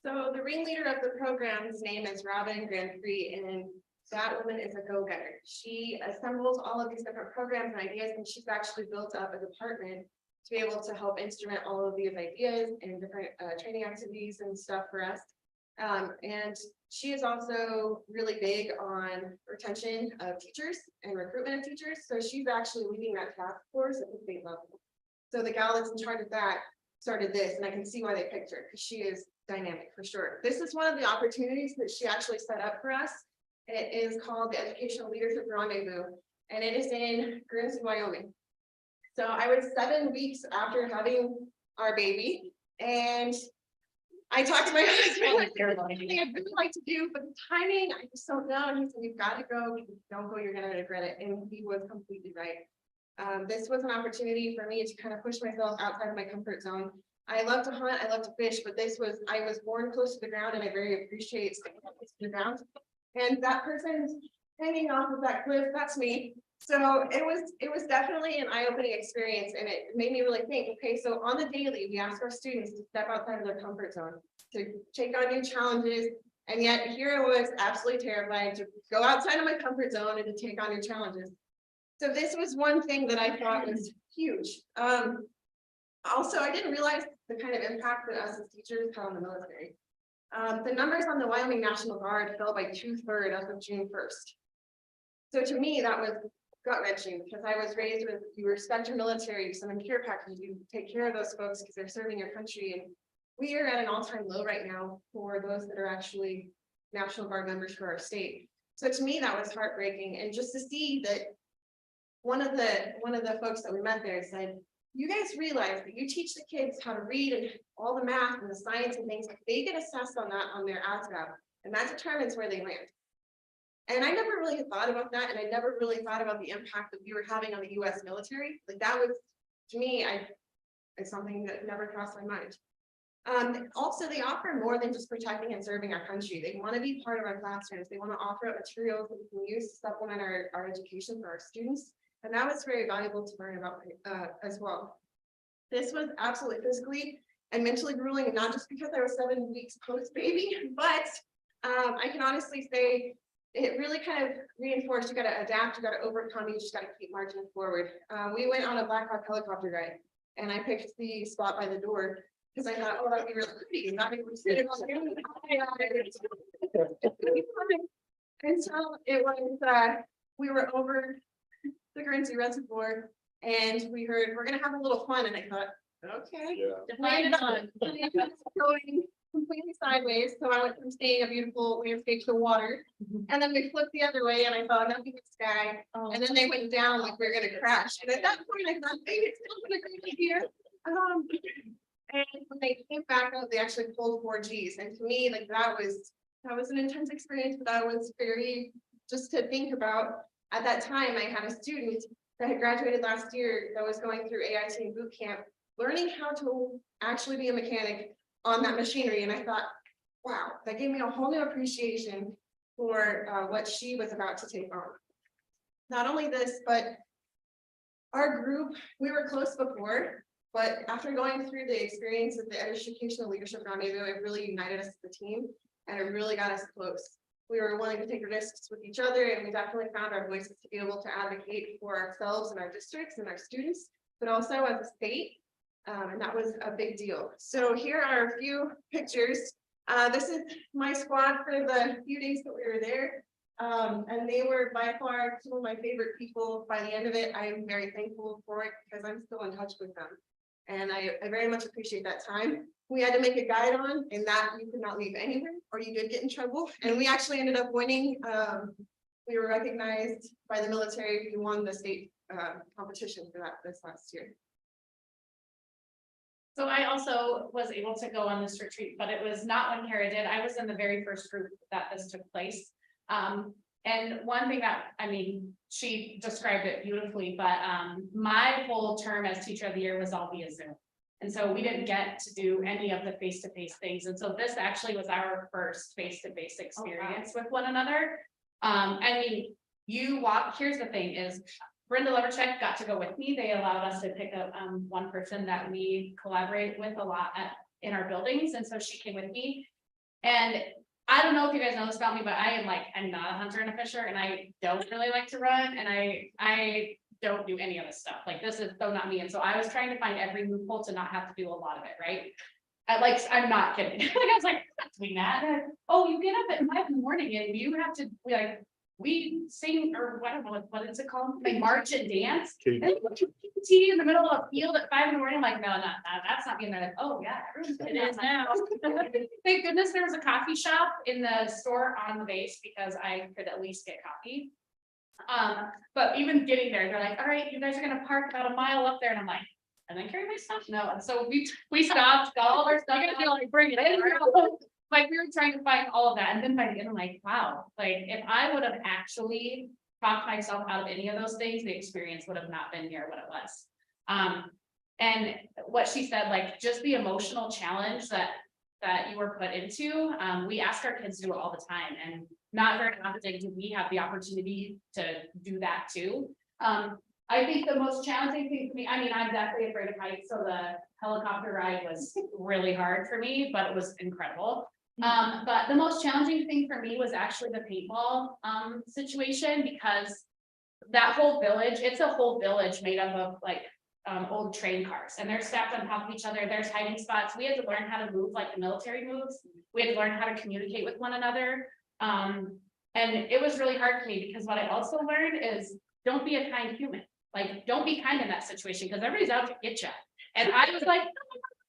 So the ringleader of the program's name is Robin Grandprix, and that woman is a go-getter. She assembles all of these different programs and ideas, and she's actually built up a department to be able to help instrument all of these ideas and different training activities and stuff for us. And she is also really big on retention of teachers and recruitment of teachers. So she's actually leading that task force at the state level. So the gal that's in charge of that started this, and I can see why they picked her, because she is dynamic for sure. This is one of the opportunities that she actually set up for us. It is called the Educational Leadership Rendezvous, and it is in Guernsey, Wyoming. So I was 7 weeks after having our baby, and I talked to my husband, like, there's something I'd really like to do, but the timing, I just don't know. And he said, you've got to go. If you don't go, you're going to regret it. And he was completely right. This was an opportunity for me to kind of push myself outside of my comfort zone. I love to hunt, I love to fish, but I was born close to the ground, and I very appreciate staying close to the ground. And that person hanging off of that cliff, that's me. So it was definitely an eye-opening experience, and it made me really think, okay, so on the daily, we ask our students to step outside of their comfort zone, to take on new challenges. And yet here I was absolutely terrified to go outside of my comfort zone and to take on new challenges. So this was one thing that I thought was huge. Also, I didn't realize the kind of impact that us as teachers had on the military. The numbers on the Wyoming National Guard fell by 2/3 as of June 1st. So to me, that was gut-wrenching, because I was raised with, you respect your military, you send them care packages, you take care of those folks because they're serving your country. And we are at an all-time low right now for those that are actually National Guard members for our state. So to me, that was heartbreaking. And just to see that one of the folks that we met there said, you guys realize that you teach the kids how to read and all the math and the science and things, they get assessed on that on their ASVAB, and that determines where they land. And I never really thought about that, and I never really thought about the impact that we were having on the US military. Like that was, to me, it's something that never crossed my mind. Also, they offer more than just protecting and serving our country. They want to be part of our classrooms. They want to offer up materials that we can use to supplement our education for our students. And that was very valuable to learn about as well. This was absolutely physically and mentally grueling, and not just because I was 7 weeks post-baby, but I can honestly say it really kind of reinforced, you got to adapt, you got to overcome, you just got to keep marching forward. We went on a Black Hawk helicopter ride, and I picked the spot by the door because I thought, oh, that'd be really pretty. And that would be sitting on and so it was, we were over the Guernsey Reservoir, and we heard, we're gonna have a little fun, and I thought, okay. Define fun. Going completely sideways, so I went from seeing a beautiful landscape to water, and then we flipped the other way, and I thought nothing but sky, and then they went down like we were gonna crash, and at that point I thought maybe it's not gonna be here. And when they came back out, they actually pulled 4 Gs, and to me, like that was an intense experience, but that was very, just to think about. At that time, I had a student that had graduated last year that was going through AIT and boot camp, learning how to actually be a mechanic on that machinery. And I thought, wow, that gave me a whole new appreciation for what she was about to take on. Not only this, but our group, we were close before, but after going through the experience of the Educational Leadership Rendezvous, it really united us as a team, and it really got us close. We were willing to take risks with each other, and we definitely found our voices to be able to advocate for ourselves and our districts and our students, but also as a state. And that was a big deal. So here are a few pictures. This is my squad for the few days that we were there. And they were by far some of my favorite people. By the end of it, I am very thankful for it because I'm still in touch with them. And I very much appreciate that time. We had to make a guide on, and that you could not leave anywhere, or you did get in trouble. And we actually ended up winning. We were recognized by the military. We won the state competition for that this last year. So I also was able to go on this retreat, but it was not when Kara did. I was in the very first group that this took place. And one thing that, I mean, she described it beautifully, but my whole term as teacher of the year was all via Zoom. And so we didn't get to do any of the face-to-face things. And so this actually was our first face-to-face experience with one another. I mean, here's the thing is, Brenda Levercheck got to go with me. They allowed us to pick up one person that we collaborate with a lot in our buildings. And so she came with me. And I don't know if you guys know this about me, but I'm not a hunter and a fisher, and I don't really like to run, and I don't do any of this stuff. Like, this is so not me. And so I was trying to find every loophole to not have to do a lot of it, right? I'm not kidding. Like, I was like, I'm not doing that. Oh, you get up at 5 in the morning and you have to we sing, or I don't know what is it called? Like march and dance. And tea in the middle of a field at 5 in the morning. I'm like, no, that's not being there. Like, oh yeah, it is now. Thank goodness there was a coffee shop in the store on the base, because I could at least get coffee. But even getting there, they're like, all right, you guys are gonna park about a mile up there, and I'm like, and then carry my stuff? No. And so we stopped, got all our stuff, like bring it in. Like, we were trying to find all of that, and then by the end, I'm like, wow, like if I would have actually talked myself out of any of those things, the experience would have not been near what it was. And what she said, like, just the emotional challenge that you were put into, we ask our kids to do it all the time, and not very often do we have the opportunity to do that too. I think the most challenging thing for me, I mean, I'm definitely afraid of heights, so the helicopter ride was really hard for me, but it was incredible. But the most challenging thing for me was actually the paintball situation, because that whole village, it's a whole village made up of old train cars, and they're stacked on top of each other. There's hiding spots. We had to learn how to move like the military moves. We had to learn how to communicate with one another. And it was really hard for me, because what I also learned is, don't be a kind human. Like, don't be kind in that situation, because everybody's out to get you. And I was like,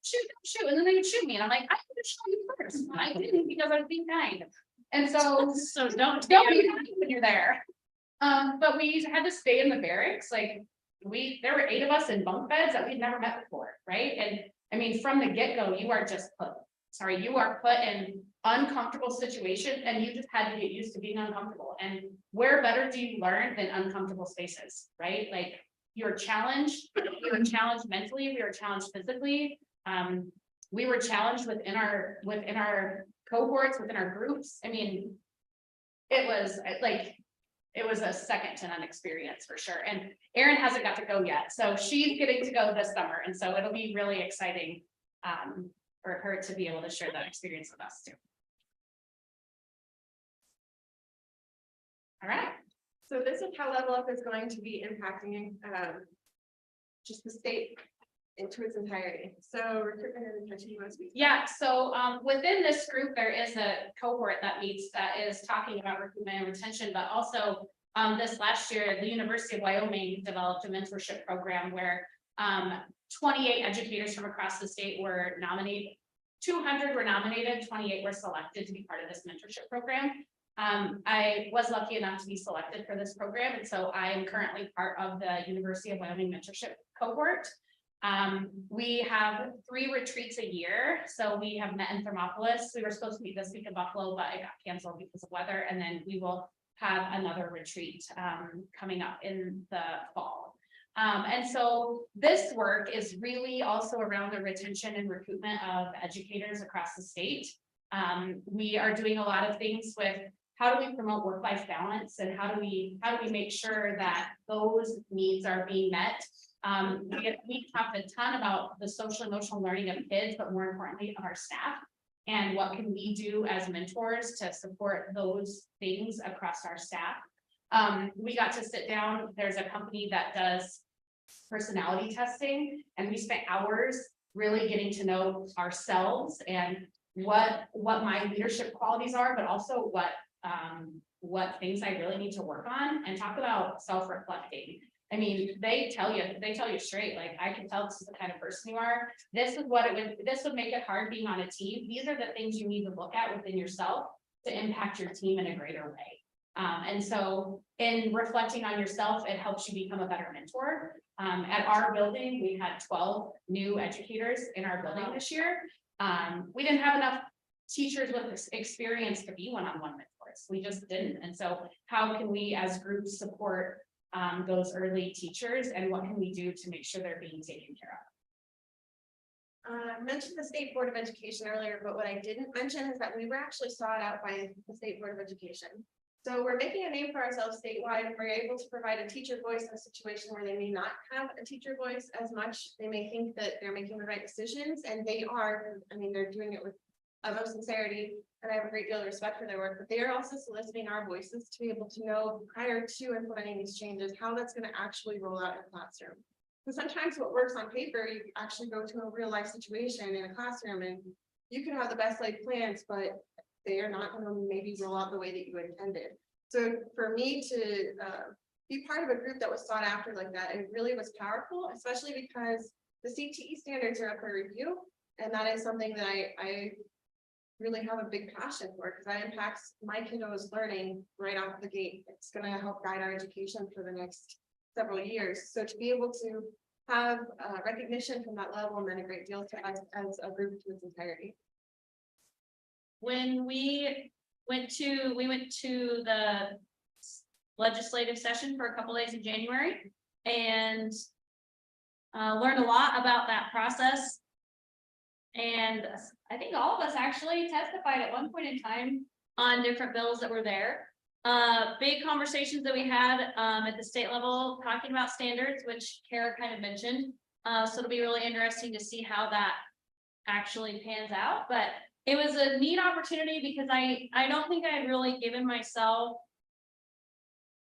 shoot, and then they would shoot me, and I'm like, I have to show you first. I didn't, because I was being kind. And so don't be kind when you're there. But we had to stay in the barracks. Like, there were 8 of us in bunk beds that we'd never met before, right? And I mean, from the get-go, you are put in uncomfortable situation, and you just had to get used to being uncomfortable. And where better do you learn than uncomfortable spaces, right? Like, you're challenged mentally, we were challenged physically. We were challenged within our cohorts, within our groups. I mean, it was a second to none experience for sure. And Erin hasn't got to go yet, so she's getting to go this summer, and so it'll be really exciting for her to be able to share that experience with us too. All right. So this is how Level Up is going to be impacting just the state into its entirety. So recruitment and retention, you want to speak? Yeah, so within this group, there is a cohort that meets that is talking about recruitment and retention, but also this last year, the University of Wyoming developed a mentorship program where 28 educators from across the state were nominated. 200 were nominated, 28 were selected to be part of this mentorship program. I was lucky enough to be selected for this program, and so I am currently part of the University of Wyoming mentorship cohort. We have 3 retreats a year. So we have met in Thermopolis. We were supposed to meet this week in Buffalo, but it got canceled because of weather. And then we will have another retreat coming up in the fall. And so this work is really also around the retention and recruitment of educators across the state. We are doing a lot of things with how do we promote work-life balance, and how do we make sure that those needs are being met. We talked a ton about the social emotional learning of kids, but more importantly of our staff, and what can we do as mentors to support those things across our staff. We got to sit down. There's a company that does personality testing, and we spent hours really getting to know ourselves and what my leadership qualities are, but also what things I really need to work on, and talk about self-reflecting. I mean, they tell you straight, like, I can tell this is the kind of person you are. This is what this would make it hard being on a team. These are the things you need to look at within yourself to impact your team in a greater way. And so in reflecting on yourself, it helps you become a better mentor. At our building, we had 12 new educators in our building this year. We didn't have enough teachers with experience to be one-on-one mentors. We just didn't. And so how can we as groups support those early teachers, and what can we do to make sure they're being taken care of? I mentioned the State Board of Education earlier, but what I didn't mention is that we were actually sought out by the State Board of Education. So we're making a name for ourselves statewide, and we're able to provide a teacher voice in a situation where they may not have a teacher voice as much. They may think that they're making the right decisions, and they are. I mean, they're doing it with utmost sincerity, and I have a great deal of respect for their work, but they are also soliciting our voices to be able to know prior to implementing these changes, how that's going to actually roll out in a classroom. So sometimes what works on paper, you actually go to a real life situation in a classroom and you can have the best laid plans, but they are not going to maybe roll out the way that you intended. So for me to be part of a group that was sought after like that, it really was powerful, especially because the CTE standards are up for review. And that is something that I really have a big passion for, because that impacts my kiddos' learning right off the gate. It's going to help guide our education for the next several years. So to be able to have recognition from that level meant a great deal to us as a group to its entirety. When we went to the legislative session for a couple days in January and learned a lot about that process. And I think all of us actually testified at one point in time on different bills that were there. Big conversations that we had at the state level talking about standards, which Kara kind of mentioned. So it'll be really interesting to see how that actually pans out. But it was a neat opportunity because I don't think I had really given myself,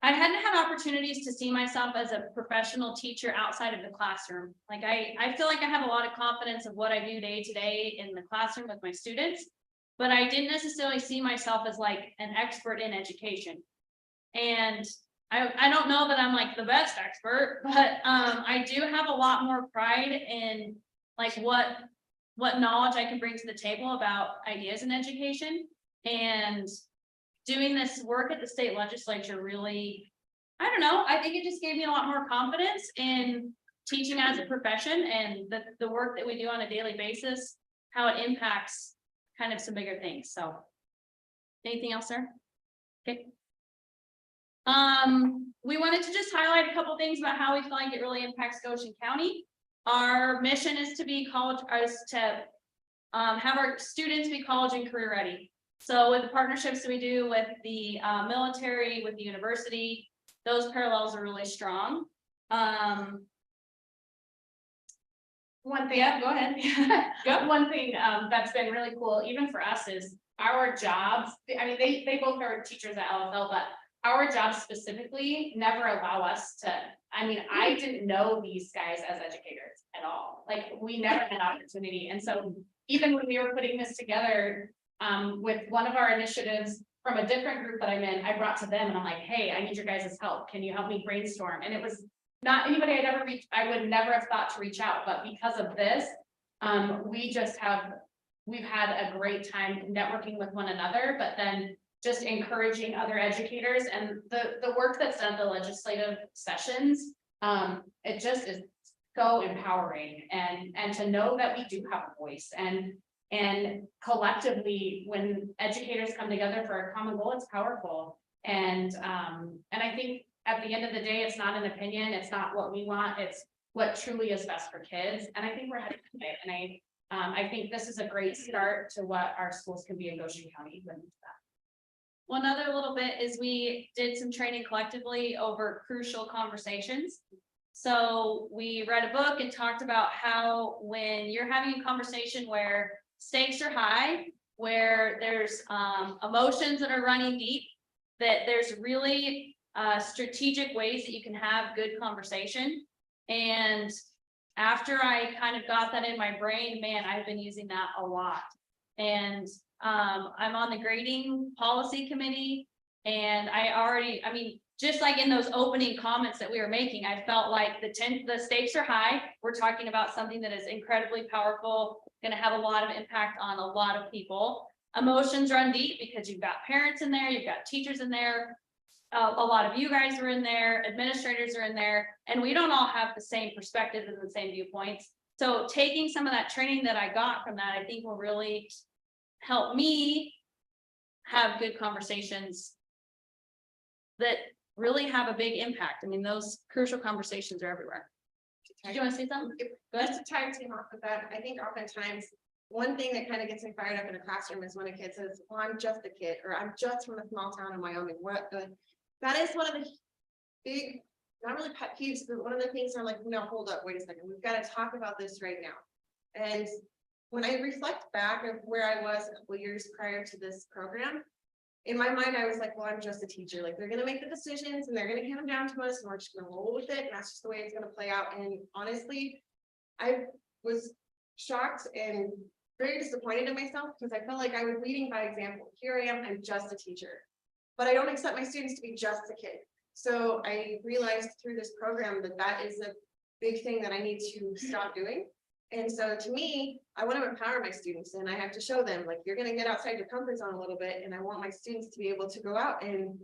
I hadn't had opportunities to see myself as a professional teacher outside of the classroom. Like I feel like I have a lot of confidence of what I do day to day in the classroom with my students, but I didn't necessarily see myself as like an expert in education. And I don't know that I'm like the best expert, but I do have a lot more pride in like what knowledge I can bring to the table about ideas in education. And doing this work at the state legislature really, I don't know, I think it just gave me a lot more confidence in teaching as a profession and the work that we do on a daily basis, how it impacts kind of some bigger things. So anything else, sir? Okay. We wanted to just highlight a couple things about how we feel like it really impacts Goshen County. Our mission is to be have our students be college and career ready. So with the partnerships that we do with the military, with the university, those parallels are really strong. One thing, Yeah, go ahead. one thing that's been really cool, even for us, is our jobs. I mean, they both are teachers at LFL, but our jobs specifically never allow us to. I mean, I didn't know these guys as educators at all. Like we never had opportunity, and so even when we were putting this together. With one of our initiatives from a different group that I'm in, I brought to them and I'm like, hey, I need your guys' help. Can you help me brainstorm? And it was not anybody I'd ever reached, I would never have thought to reach out, but because of this, we've had a great time networking with one another, but then just encouraging other educators and the work that's done at the legislative sessions. It just is so empowering and to know that we do have a voice and collectively, when educators come together for a common goal, it's powerful. And I think at the end of the day, it's not an opinion, it's not what we want, it's what truly is best for kids. And I think we're headed to it. And I think this is a great start to what our schools can be in Goshen County. One other little bit is we did some training collectively over crucial conversations. So we read a book and talked about how when you're having a conversation where stakes are high, where there's emotions that are running deep, that there's really strategic ways that you can have good conversation. And after I kind of got that in my brain, man, I've been using that a lot. And I'm on the grading policy committee, and I mean, just like in those opening comments that we were making, I felt like the stakes are high. We're talking about something that is incredibly powerful, gonna have a lot of impact on a lot of people. Emotions run deep because you've got parents in there, you've got teachers in there. A lot of you guys are in there, administrators are in there, and we don't all have the same perspectives and the same viewpoints. So taking some of that training that I got from that, I think will really help me have good conversations that really have a big impact. I mean, those crucial conversations are everywhere. Did you want to say something? Go ahead. Just to tag team off of that, I think oftentimes, one thing that kind of gets me fired up in a classroom is when a kid says, well, I'm just a kid, or I'm just from a small town in Wyoming. That is one of the big, not really pet peeves, but one of the things I'm like, no, hold up, wait a second, we've got to talk about this right now. And when I reflect back of where I was a couple years prior to this program, in my mind, I was like, well, I'm just a teacher. Like, they're going to make the decisions and they're going to hand them down to us and we're just going to roll with it. And that's just the way it's going to play out. And honestly, I was shocked and very disappointed in myself because I felt like I was leading by example. Here I am, I'm just a teacher, but I don't accept my students to be just a kid. So I realized through this program that that is a big thing that I need to stop doing. And so to me, I want to empower my students and I have to show them like, you're going to get outside your comfort zone a little bit. And I want my students to be able to go out and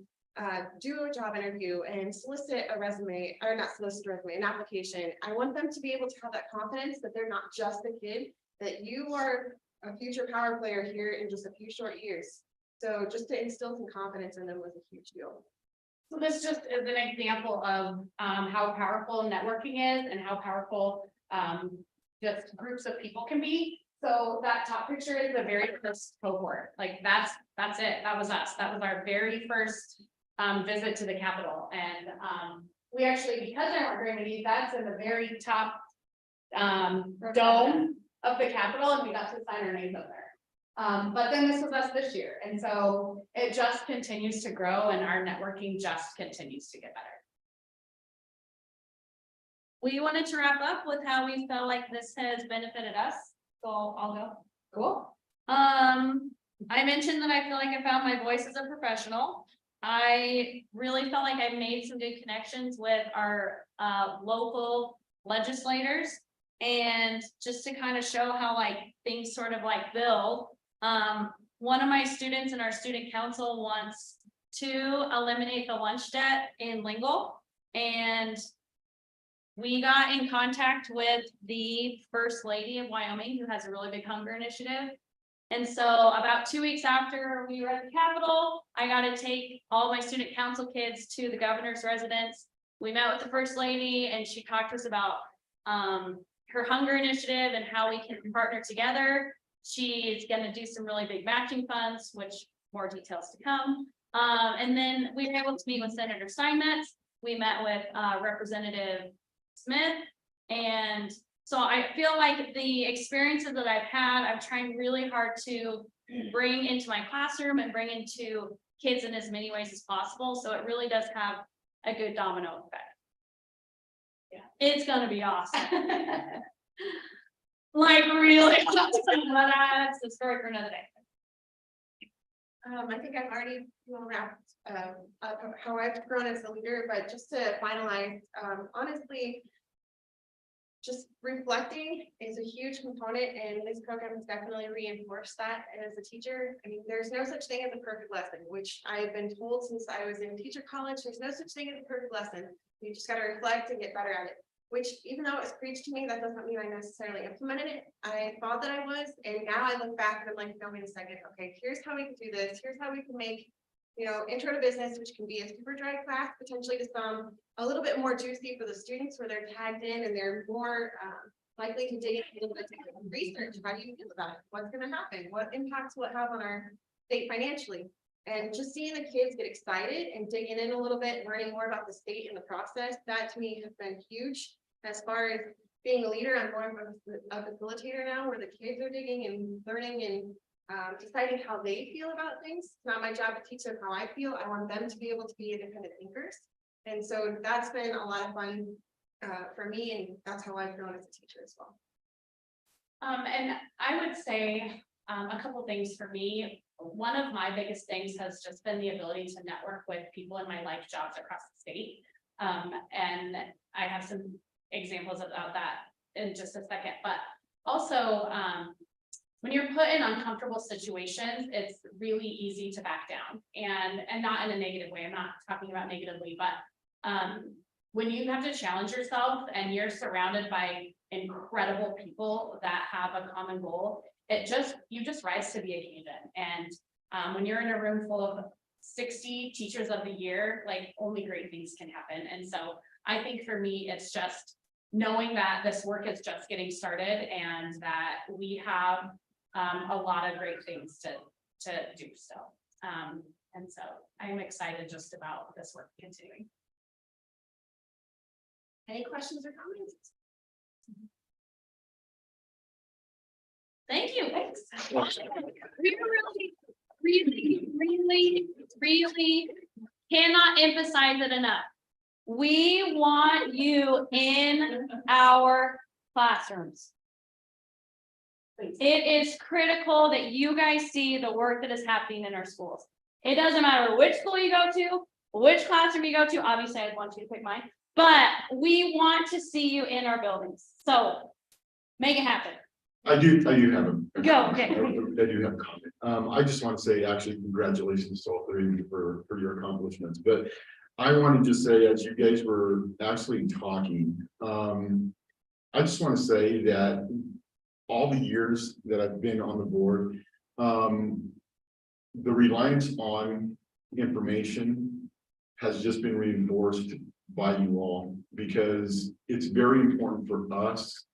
do a job interview and solicit a resume, or not solicit a resume, an application. I want them to be able to have that confidence that they're not just a kid, that you are a future power player here in just a few short years. So just to instill some confidence in them was a huge deal. So this just is an example of how powerful networking is and how powerful just groups of people can be. So that top picture is the very first cohort. Like that's it. That was us. That was our very first visit to the Capitol. And we actually, because I weren't going to need, that's in the very top dome of the Capitol, and we got to sign our names up there. But then this was us this year. And so it just continues to grow and our networking just continues to get better. We wanted to wrap up with how we felt like this has benefited us. So I'll go. Cool. I mentioned that I feel like I found my voice as a professional. I really felt like I made some good connections with our local legislators, and just to kind of show how like things sort of like build. One of my students in our student council wants to eliminate the lunch debt in Lingle, and we got in contact with the First Lady of Wyoming, who has a really big hunger initiative. And so about 2 weeks after we were at the Capitol, I got to take all my student council kids to the governor's residence. We met with the First Lady and she talked to us about her hunger initiative and how we can partner together. She's going to do some really big matching funds, which more details to come. And then we were able to meet with Senator Steinmetz. We met with Representative Smith, and so I feel like the experiences that I've had, I'm trying really hard to bring into my classroom and bring into kids in as many ways as possible. So it really does have a good domino effect. Yeah, it's gonna be awesome. Like really awesome, but that's the story for another day. I think I've already wrapped up how I've grown as a leader, but just to finalize, honestly, just reflecting is a huge component, and this program has definitely reinforced that as a teacher. I mean, there's no such thing as a perfect lesson, which I've been told since I was in teacher college. There's no such thing as a perfect lesson. You just got to reflect and get better at it, which even though it was preached to me, that doesn't mean I necessarily implemented it. I thought that I was, and now I look back and I'm like, no, wait a second. Okay, here's how we can do this. Here's how we can make, you know, intro to business, which can be a super dry class, potentially to some, a little bit more juicy for the students where they're tagged in and they're more likely to dig into research. How do you feel about it? What's going to happen? What impacts will it have on our state financially? And just seeing the kids get excited and digging in a little bit, learning more about the state and the process, that to me has been huge. As far as being a leader, I'm more of a facilitator now, where the kids are digging and learning and deciding how they feel about things. It's not my job to teach them how I feel. I want them to be able to be independent thinkers. And so that's been a lot of fun for me, and that's how I've grown as a teacher as well. And I would say a couple things for me. one of my biggest things has just been the ability to network with people in my life jobs across the state. And I have some examples about that in just a second, but also, when you're put in uncomfortable situations, it's really easy to back down and not in a negative way. I'm not talking about negatively, but when you have to challenge yourself and you're surrounded by incredible people that have a common goal, you just rise to the occasion. And when you're in a room full of 60 teachers of the year, like only great things can happen. And so I think for me, it's just knowing that this work is just getting started and that we have a lot of great things to do so. And so I'm excited just about this work continuing. Any questions or comments? Thank you. Thanks. We really cannot emphasize it enough. We want you in our classrooms. It is critical that you guys see the work that is happening in our schools. It doesn't matter which school you go to, which classroom you go to. Obviously, I'd want you to pick mine, but we want to see you in our buildings. So make it happen. I do have a. Go, okay. I do have a comment. I just want to say actually congratulations to all three of you for your accomplishments, but I want to just say, as you guys were actually talking, I just want to say that all the years that I've been on the board, the reliance on information has just been reinforced by you all, because it's very important for us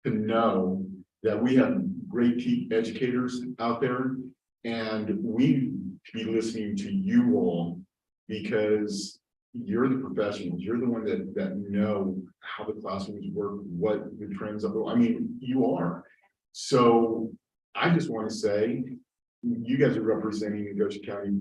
to know that we have great educators out there, and we be listening to you all, because you're the professionals, you're the one that know how the classrooms work, what the trends are. I mean, you are. So I just want to say, you guys are representing Goshen County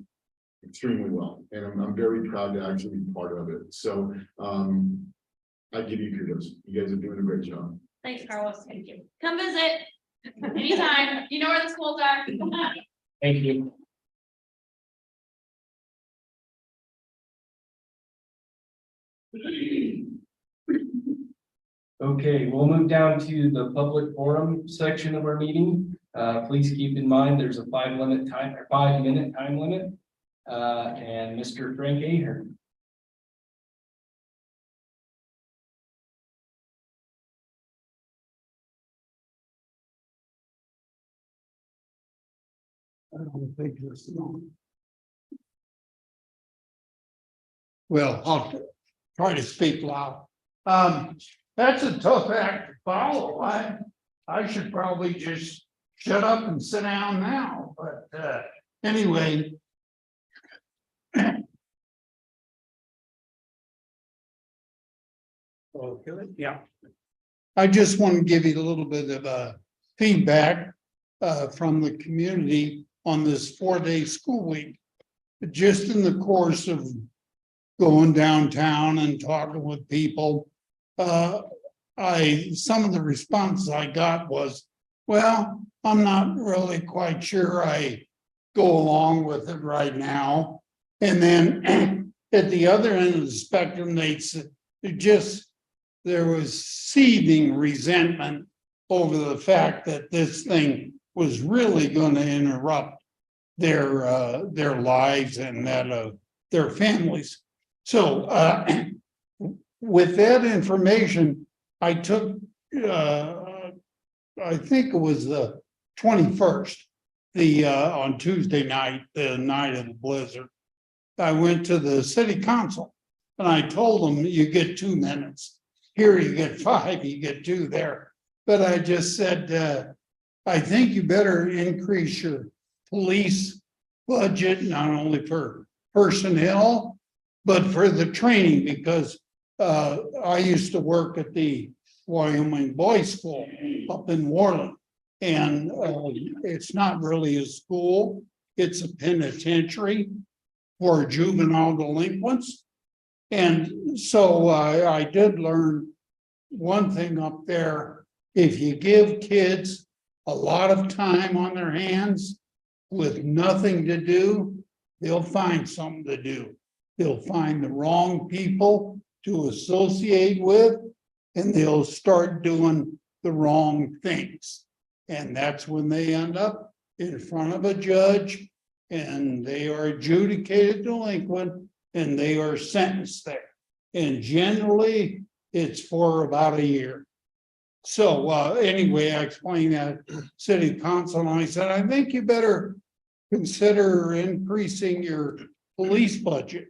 extremely well, and I'm very proud to actually be part of it. So I give you kudos. You guys are doing a great job. Thanks, Carlos. Thank you. Come visit anytime. You know where the schools are. Thank you. Okay, we'll move down to the public forum section of our meeting. Please keep in mind, there's a 5-minute time limit. And Mr. Frank Ahern. I don't think this long. Well, I'll try to speak loud. That's a tough act to follow. I should probably just shut up and sit down now, but anyway. Okay, yeah. I just want to give you a little bit of feedback from the community on this 4-day school week. Just in the course of going downtown and talking with people, some of the responses I got was, well, I'm not really quite sure I go along with it right now. And then at the other end of the spectrum, there was seething resentment over the fact that this thing was really going to interrupt their lives and that of their families. So with that information, I took, I think it was the 21st, on Tuesday night, the night of the blizzard. I went to the city council and I told them, you get 2 minutes. Here you get 5, you get 2 there. But I just said, I think you better increase your police budget, not only for personnel, but for the training, because I used to work at the Wyoming Boys School up in Worland. And it's not really a school, it's a penitentiary for juvenile delinquents. And so I did learn one thing up there. If you give kids a lot of time on their hands, with nothing to do, they'll find something to do. They'll find the wrong people to associate with, and they'll start doing the wrong things. And that's when they end up in front of a judge, and they are adjudicated delinquent, and they are sentenced there. And generally, it's for about a year. So anyway, I explained that city council, and I said, I think you better consider increasing your police budget.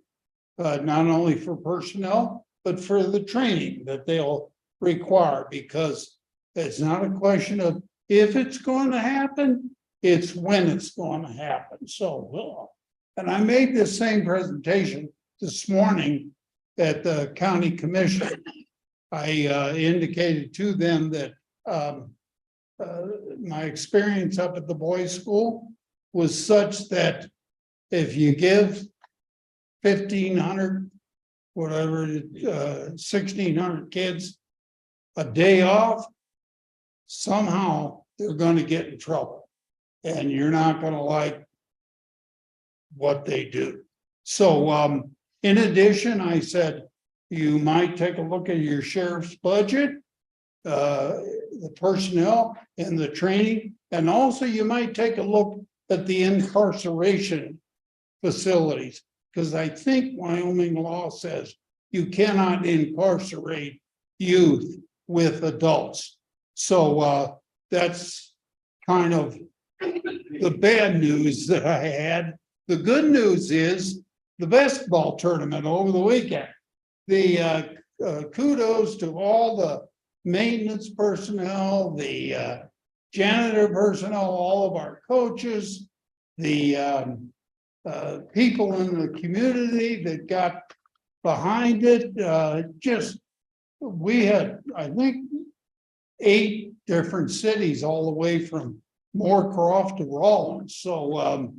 Not only for personnel, but for the training that they'll require, because it's not a question of if it's going to happen, it's when it's going to happen. So, and I made this same presentation this morning at the county commission. I indicated to them that my experience up at the boys' school was such that if you give 1,500, whatever, 1,600 kids a day off, somehow they're going to get in trouble, and you're not going to like what they do. So in addition, I said, you might take a look at your sheriff's budget, the personnel and the training, and also you might take a look at the incarceration facilities, because I think Wyoming law says you cannot incarcerate youth with adults. So that's kind of the bad news that I had. The good news is the basketball tournament over the weekend. The kudos to all the maintenance personnel, the janitor personnel, all of our coaches, the people in the community that got behind it. We had, I think, 8 different cities all the way from Moorcroft to Rawlins. So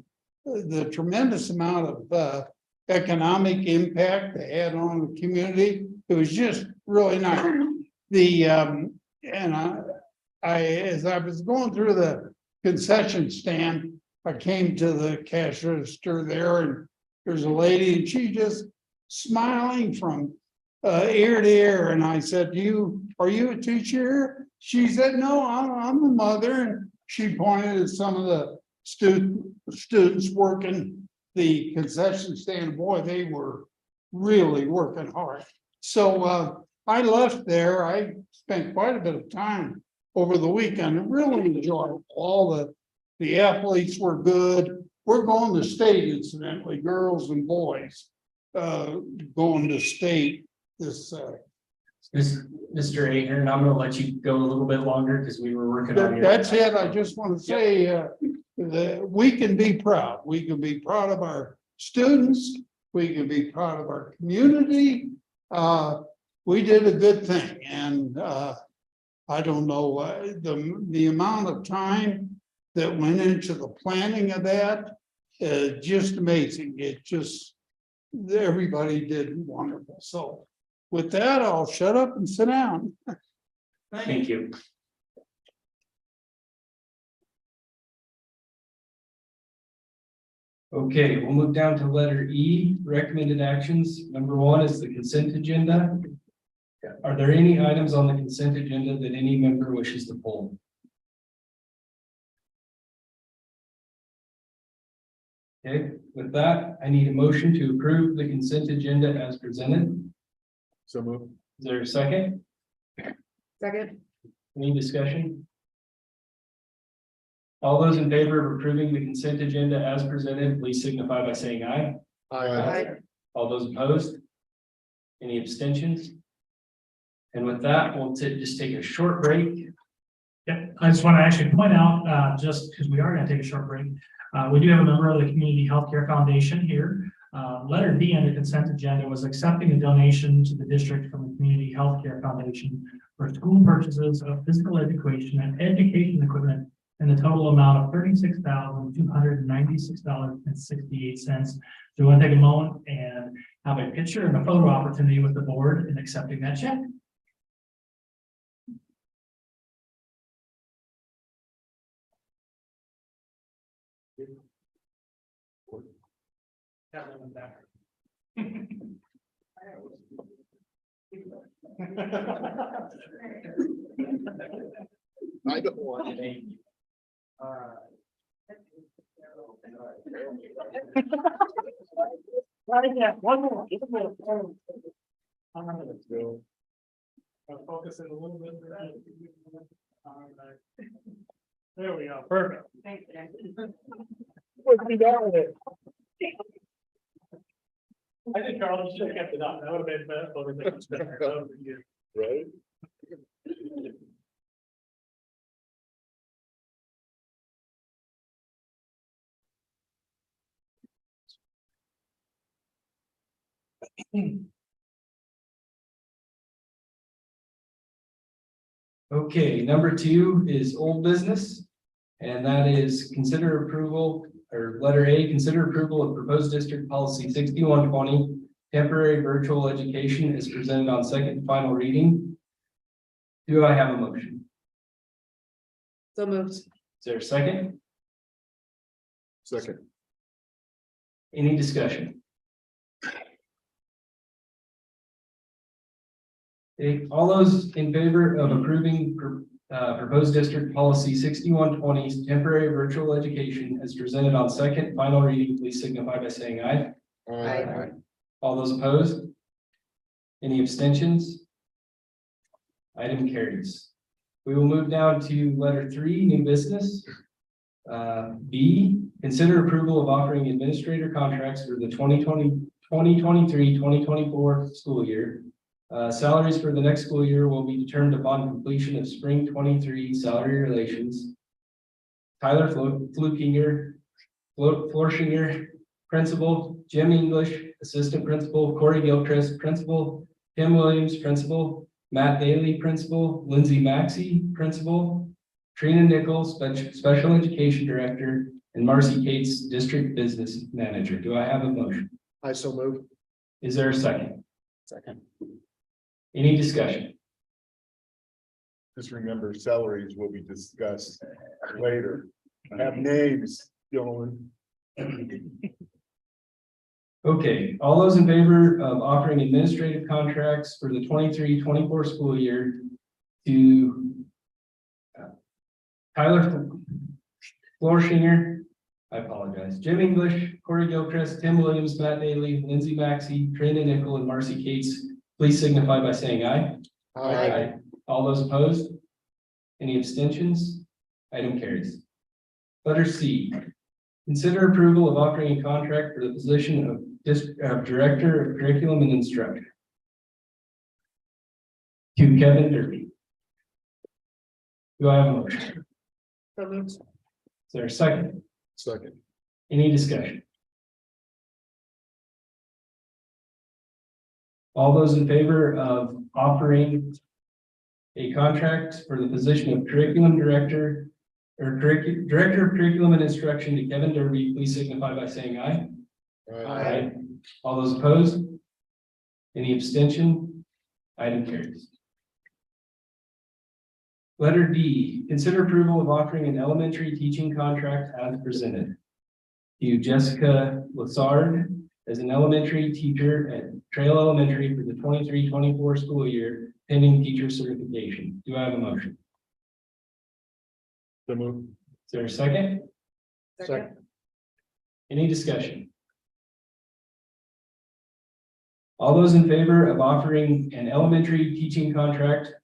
the tremendous amount of economic impact they had on the community, it was just really nice. And I as I was going through the concession stand, I came to the cash register there, and there's a lady, and she just smiling from ear to ear. And I said, are you a teacher? She said, no, I'm a mother. And she pointed at some of the students working the concession stand. Boy, they were really working hard. So I left there. I spent quite a bit of time over the weekend. Really enjoyed all the athletes were good. We're going to state, incidentally, girls and boys going to state this. Mr. Ahern, I'm gonna let you go a little bit longer because we were working on. That's it. I just want to say that we can be proud. We can be proud of our students. We can be proud of our community. We did a good thing, and I don't know the amount of time that went into the planning of that. Just amazing. It just, everybody did wonderful. So with that, I'll shut up and sit down. Thank you. Okay, we'll move down to letter E, recommended actions. Number 1 is the consent agenda. Are there any items on the consent agenda that any member wishes to pull? Okay, with that, I need a motion to approve the consent agenda as presented. So move. Is there a second? Second. Any discussion? All those in favor of approving the consent agenda as presented, please signify by saying aye. Aye. All those opposed? Any abstentions? And with that, we'll just take a short break. Yeah, I just want to actually point out, just because we are going to take a short break, we do have a member of the Community Healthcare Foundation here. Letter D under consent agenda was accepting a donation to the district from the Community Healthcare Foundation for school purchases of physical education and education equipment in the total amount of $36,296.68. So we want to take a moment and have a picture and a photo opportunity with the board in accepting that check. Have them back. I don't want. One more. Let's go. I'll focus it a little bit. All right. There we go, perfect. Thank you. What's he doing with it? I think Carl should have kept it up, that would have been better. That would've been much better. That would've been good. Right? Okay, number 2 is old business. And that is consider approval, or letter A, consider approval of proposed district policy 6120. Temporary virtual education is presented on second and final reading. Do I have a motion? So moved. Is there a second? Second. Any discussion? Okay, all those in favor of approving proposed district policy 6120 temporary virtual education as presented on second final reading, please signify by saying aye. Aye. All those opposed? Any abstentions? Item carries. We will move down to letter 3, new business. B, consider approval of offering administrator contracts for the 2023-2024 school year. Salaries for the next school year will be determined upon completion of spring 23 salary relations. Tyler Florshinger, principal, Jim English, assistant principal, Corey Gilchrist, principal, Tim Williams, principal, Matt Daly, principal, Lindsay Maxey, principal, Trina Nichols, special education director, and Marcy Cates, district business manager. Do I have a motion? I so move. Is there a second? Second. Any discussion? Just remember, salaries will be discussed later. I have names, gentlemen. Okay, all those in favor of offering administrative contracts for the 23-24 school year to Tyler Florshinger, I apologize, Jim English, Corey Gilchrist, Tim Williams, Matt Daly, Lindsay Maxey, Trina Nickel, and Marcy Cates, please signify by saying aye. Aye. All those opposed? Any abstentions? Item carries. Letter C, consider approval of offering a contract for the position of Director of Curriculum and Instruction to Kevin Derby. Do I have a motion? So moved. Is there a second? Second. Any discussion? All those in favor of offering a contract for the position of Curriculum Director or Director of Curriculum and Instruction to Kevin Derby, please signify by saying aye. Aye. All those opposed? Any abstention? Item carries. Letter D, consider approval of offering an elementary teaching contract as presented to Jessica Lassard as an elementary teacher at Trail Elementary for the 23-24 school year, pending teacher certification. Do I have a motion? So move. Is there a second? Second. Any discussion? All those in favor of offering an elementary teaching contract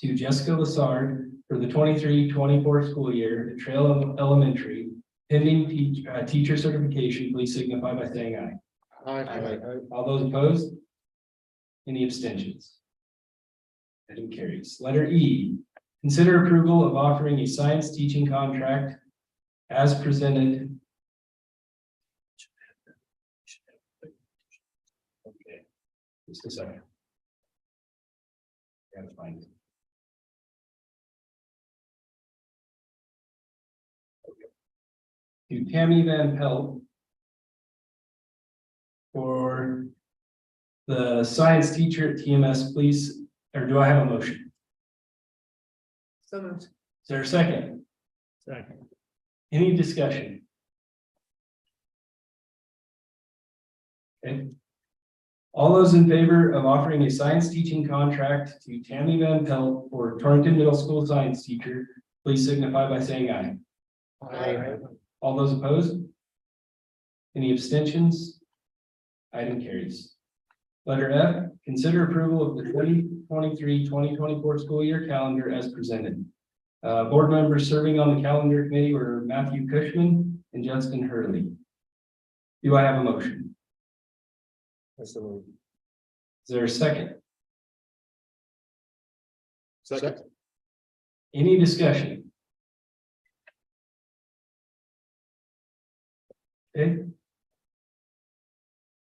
to Jessica Lassard for the 23-24 school year at Trail Elementary, pending teacher certification, please signify by saying aye. Aye. All those opposed? Any abstentions? Item carries. Letter E, consider approval of offering a science teaching contract as presented. Okay, just a second. Gotta find it. To Tammy Van Pelt for the science teacher at TMS, please, or do I have a motion? So moved. Is there a second? Second. Any discussion? Okay. All those in favor of offering a science teaching contract to Tammy Van Pelt for Torrington Middle School science teacher, please signify by saying aye. Aye. All those opposed? Any abstentions? Item carries. Letter F, consider approval of the 2023-2024 school year calendar as presented. Board members serving on the calendar committee were Matthew Cushman and Justin Hurley. Do I have a motion? Is there a second? Second. Any discussion? Okay.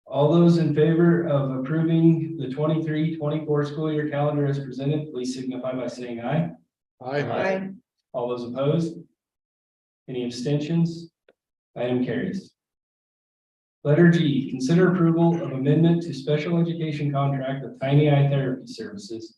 All those in favor of approving the 23-24 school year calendar as presented, please signify by saying aye. Aye. All those opposed? Any abstentions? Item carries. Letter G, consider approval of amendment to special education contract with Tiny Eye Therapy Services.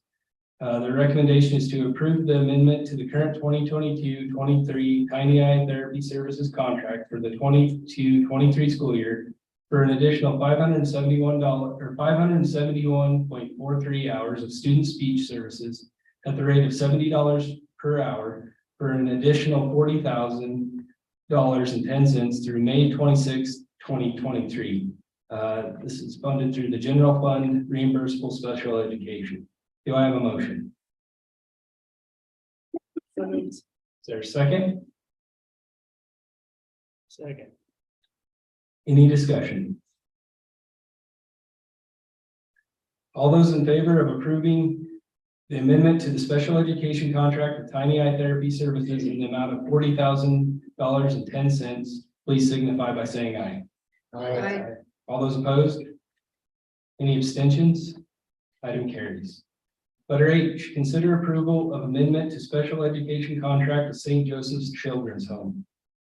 The recommendation is to approve the amendment to the current 2022-23 Tiny Eye Therapy Services contract for the 22-23 school year for an additional $571 or 571.43 hours of student speech services at the rate of $70 per hour for an additional $40,000.10 through May 26, 2023. This is funded through the general fund reimbursable special education. Do I have a motion? Is there a second? Second. Any discussion? All those in favor of approving the amendment to the special education contract with Tiny Eye Therapy Services in the amount of $40,000.10, please signify by saying aye. Aye. All those opposed? Any abstentions? Item carries. Letter H, consider approval of amendment to special education contract with St. Joseph's Children's Home.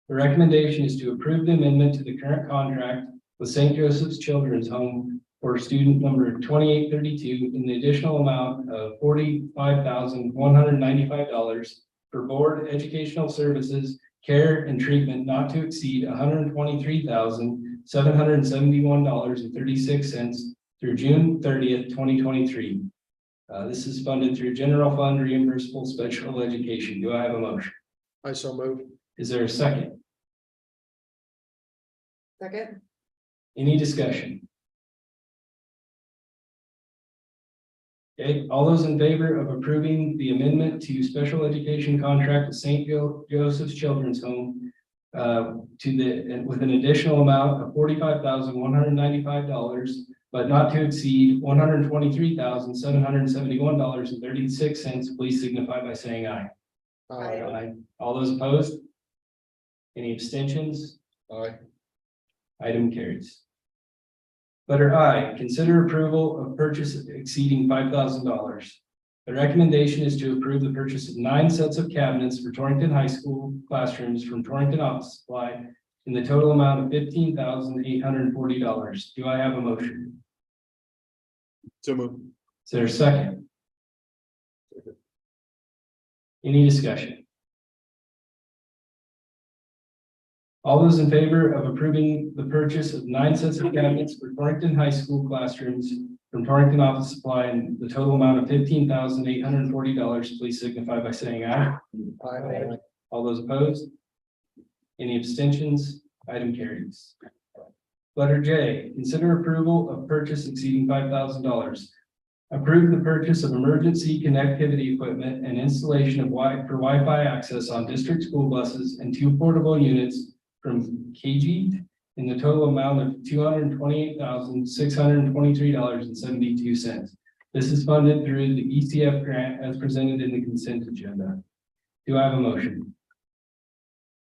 The recommendation is to approve the amendment to the current contract with St. Joseph's Children's Home for student number 2832 in the additional amount of $45,195 for board educational services, care, and treatment not to exceed $123,771.36 through June 30th, 2023. This is funded through general fund reimbursable special education. Do I have a motion? I so move. Is there a second? Second. Any discussion? Okay, all those in favor of approving the amendment to special education contract with St. Joseph's Children's Home with an additional amount of $45,195, but not to exceed $123,771.36, please signify by saying aye. Aye. All those opposed? Any abstentions? Aye. Item carries. Letter I, consider approval of purchase exceeding $5,000. The recommendation is to approve the purchase of 9 sets of cabinets for Torrington High School classrooms from Torrington Office Supply in the total amount of $15,840. Do I have a motion? So move. Is there a second? Any discussion? All those in favor of approving the purchase of 9 sets of cabinets for Torrington High School classrooms from Torrington Office Supply and the total amount of $15,840, please signify by saying aye. Aye. All those opposed? Any abstentions? Item carries. Letter J, consider approval of purchase exceeding $5,000. Approve the purchase of emergency connectivity equipment and installation of for Wi-Fi access on district school buses and 2 portable units from KG in the total amount of $228,623.72. This is funded through the ECF grant as presented in the consent agenda. Do I have a motion?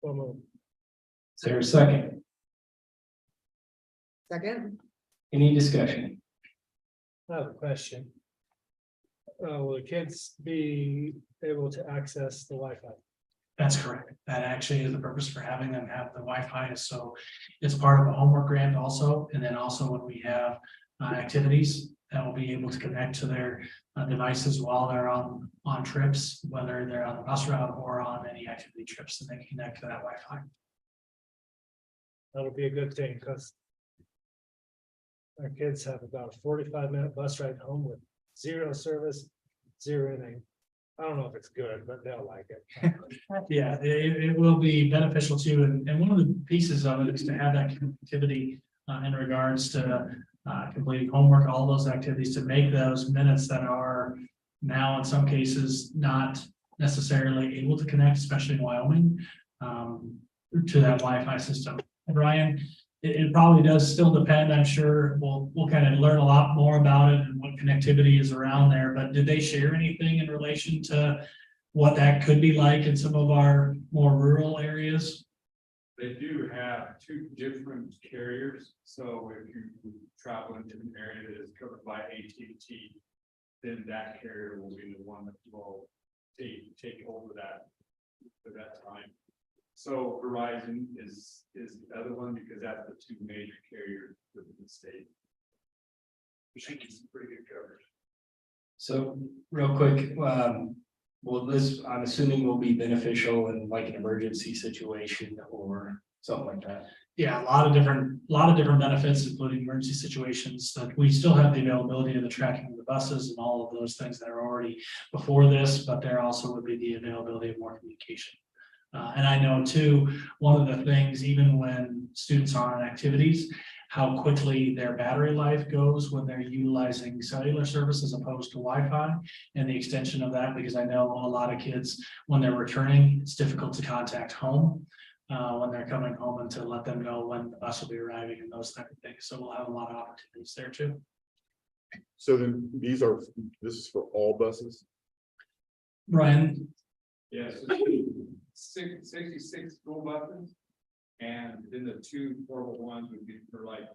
Is there a second? Second. Any discussion? I have a question. Will the kids be able to access the Wi-Fi? That's correct. That actually is the purpose for having them have the Wi-Fi, is so it's part of a homework grant also, and then also when we have activities that will be able to connect to their devices while they're on trips, whether they're on the bus route or on any activity trips, and they can connect to that Wi-Fi. That'll be a good thing because Our kids have about a 45-minute bus ride home with zero service, zero anything. I don't know if it's good, but they'll like it. Yeah, it will be beneficial too, and one of the pieces of it is to have that connectivity in regards to completing homework, all those activities, to make those minutes that are now in some cases not necessarily able to connect, especially in Wyoming, to that Wi-Fi system. Brian, it probably does still depend, I'm sure, we'll kind of learn a lot more about it and what connectivity is around there, but did they share anything in relation to what that could be like in some of our more rural areas? They do have two different carriers, so if you travel into an area that is covered by AT&T, then that carrier will be the one that will take over that for that time. So Verizon is the other one because that's the two major carriers within the state. Which I think is pretty good coverage. So real quick, well, this, I'm assuming will be beneficial in like an emergency situation or something like that. Yeah, a lot of different benefits, including emergency situations, that we still have the availability of the tracking of the buses and all of those things that are already before this, but there also would be the availability of more communication. And I know too, one of the things, even when students are on activities, how quickly their battery life goes when they're utilizing cellular service as opposed to Wi-Fi, and the extension of that, because I know a lot of kids, when they're returning, it's difficult to contact home when they're coming home, and to let them know when the bus will be arriving and those type of things. So we'll have a lot of opportunities there too. So then this is for all buses? Brian, Yes, 66 school buses. And then the two portable ones would be for like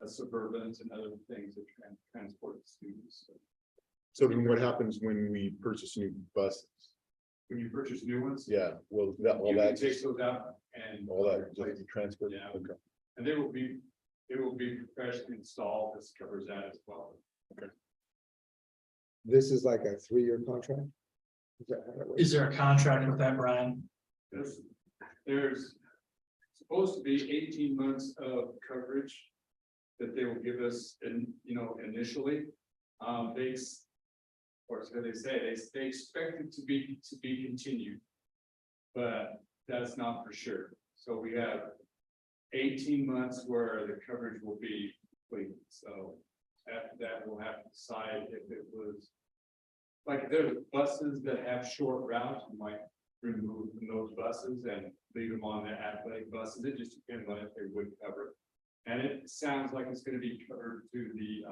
Suburbans and other things that transport the students. So then what happens when we purchase new buses? When you purchase new ones. Yeah, well, that, all You can that, take those out and. all that, just transfer. Yeah. Okay. And it will be professionally installed. This covers that as well. This is like a 3-year contract? Is that how it works? is there a contract with that, Brian? There's supposed to be 18 months of coverage that they will give us initially. Or so they say, they expect it to be continued. But that's not for sure. So we have 18 months where the coverage will be complete. So after that, we'll have to decide if it was like there are buses that have short routes, you might remove from those buses and leave them on the athletic buses. It just depends on if they would cover it. And it sounds like it's going to be covered through the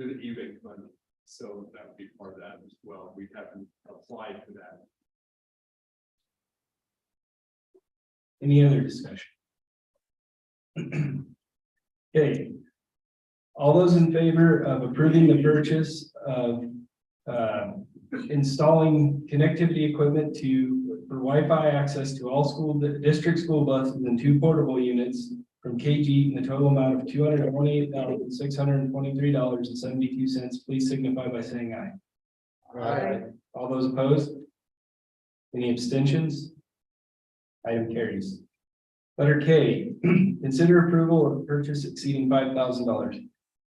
EVIC funding. So that would be part of that as well. We haven't applied for that. Any other discussion? Okay. All those in favor of approving the purchase of installing connectivity equipment for Wi-Fi access to all district school buses and 2 portable units from KG in the total amount of $228,623.72, please signify by saying aye. Aye. All those opposed? Any abstentions? Item carries. Letter K, consider approval of purchase exceeding $5,000.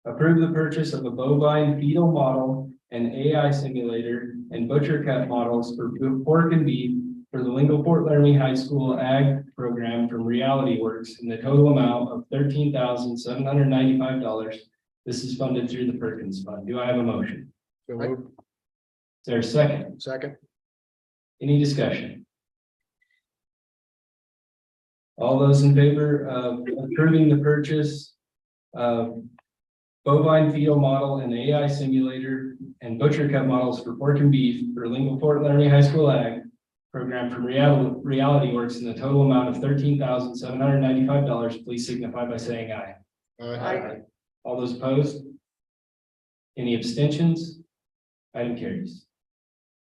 Approve the purchase of a bovine fetal model and AI simulator and butcher cut models for pork and beef for the Lingle-Fort Laramie High School Ag program from Reality Works in the total amount of $13,795. This is funded through the Perkins Fund. Do I have a motion? So moved. Is there a second? Second. Any discussion? All those in favor of approving the purchase of bovine fetal model and AI simulator and butcher cut models for pork and beef for Lingle-Fort Laramie High School Ag program from Reality Works in the total amount of $13,795, please signify by saying aye. Aye. All those opposed? Any abstentions? Item carries.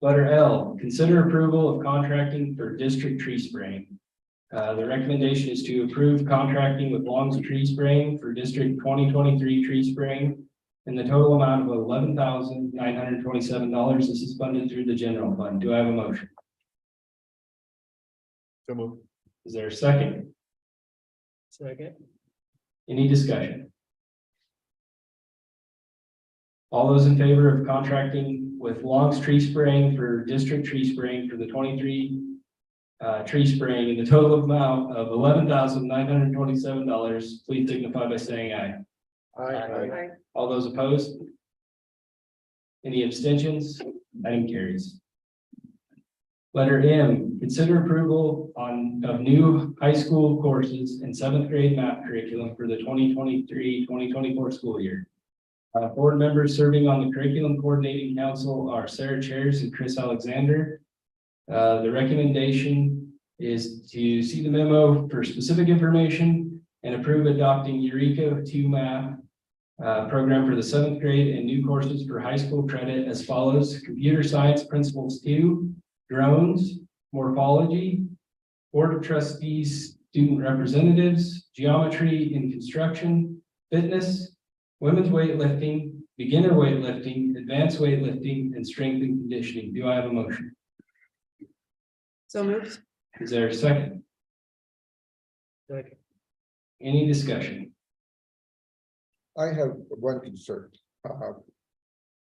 Letter L, consider approval of contracting for district tree spraying. The recommendation is to approve contracting with Long's Tree Spraying for District 2023 tree spraying in the total amount of $11,927. This is funded through the general fund. Do I have a motion? So moved. Is there a second? Second. Any discussion? All those in favor of contracting with Long's Tree Spraying for district tree spraying for the 23 tree spraying in the total amount of $11,927, please signify by saying aye. Aye. All those opposed? Any abstentions? Item carries. Letter M, consider approval of new high school courses and 7th grade math curriculum for the 2023-2024 school year. Board members serving on the Curriculum Coordinating Council are Sarah Chairs and Chris Alexander. The recommendation is to see the memo for specific information and approve adopting Eureka 2 Math program for the 7th grade and new courses for high school credit as follows: Computer Science Principles 2, Drones, Morphology, Board of Trustees, Student Representatives, Geometry in Construction, Fitness, Women's Weightlifting, Beginner Weightlifting, Advanced Weightlifting, and Strength and Conditioning. Do I have a motion? So moved. Is there a second? Second. Any discussion? I have one concern.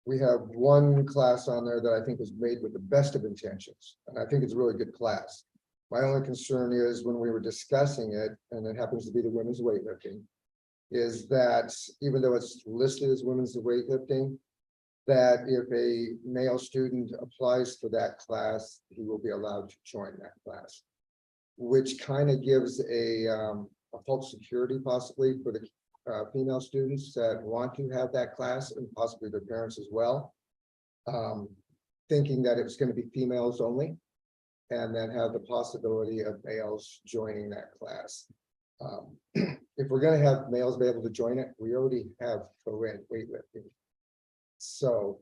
We have one class on there that I think was made with the best of intentions, and I think it's a really good class. My only concern is when we were discussing it, and it happens to be the women's weightlifting, is that even though it's listed as women's weightlifting, that if a male student applies for that class, he will be allowed to join that class, which kind of gives a false security possibly for the female students that want to have that class, and possibly their parents as well, thinking that it was going to be females only, and then have the possibility of males joining that class. If we're going to have males be able to join it, we already have co-ed weightlifting. So,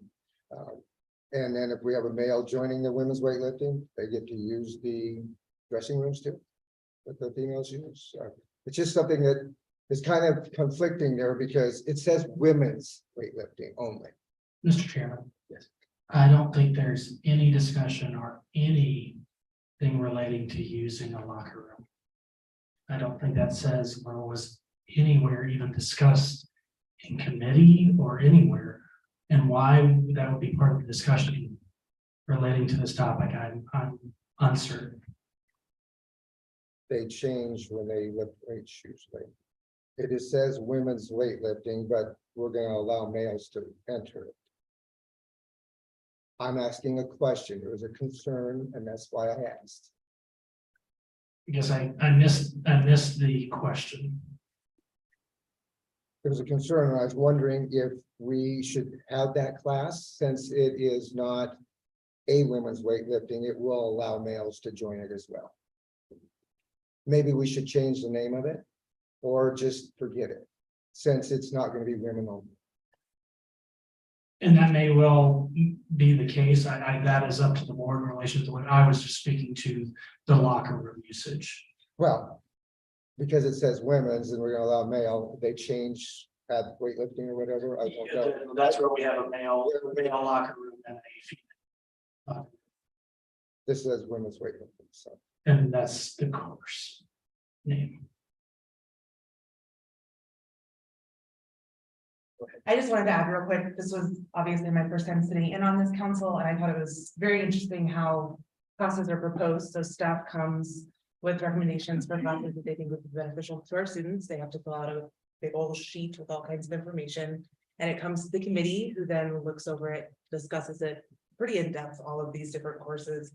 and then if we have a male joining the women's weightlifting, they get to use the dressing rooms too, that the females use. It's just something that is kind of conflicting there because it says women's weightlifting only. Mr. Chairman. Yes. I don't think there's any discussion or anything relating to using a locker room. I don't think that says or was anywhere even discussed in committee or anywhere. And why that would be part of the discussion relating to this topic, I'm uncertain. They change when they lift weights usually. It says women's weightlifting, but we're going to allow males to enter it. I'm asking a question. There was a concern, and that's why I asked. I guess I missed the question. There was a concern, and I was wondering if we should have that class, since it is not a women's weightlifting, it will allow males to join it as well. Maybe we should change the name of it, or just forget it, since it's not going to be women only. And that may well be the case. That is up to the board in relation to what I was just speaking to, the locker room usage. Well, because it says women's and we're going to allow male, they change at weightlifting or whatever. I don't know. That's where we have a male locker room and a female. This says women's weightlifting, so. And that's the course name. I just wanted to add real quick, this was obviously my first time sitting in on this council, and I thought it was very interesting how classes are proposed. So staff comes with recommendations for classes that they think would be beneficial to our students. They have to fill out a big old sheet with all kinds of information. And it comes to the committee, who then looks over it, discusses it pretty in depth, all of these different courses.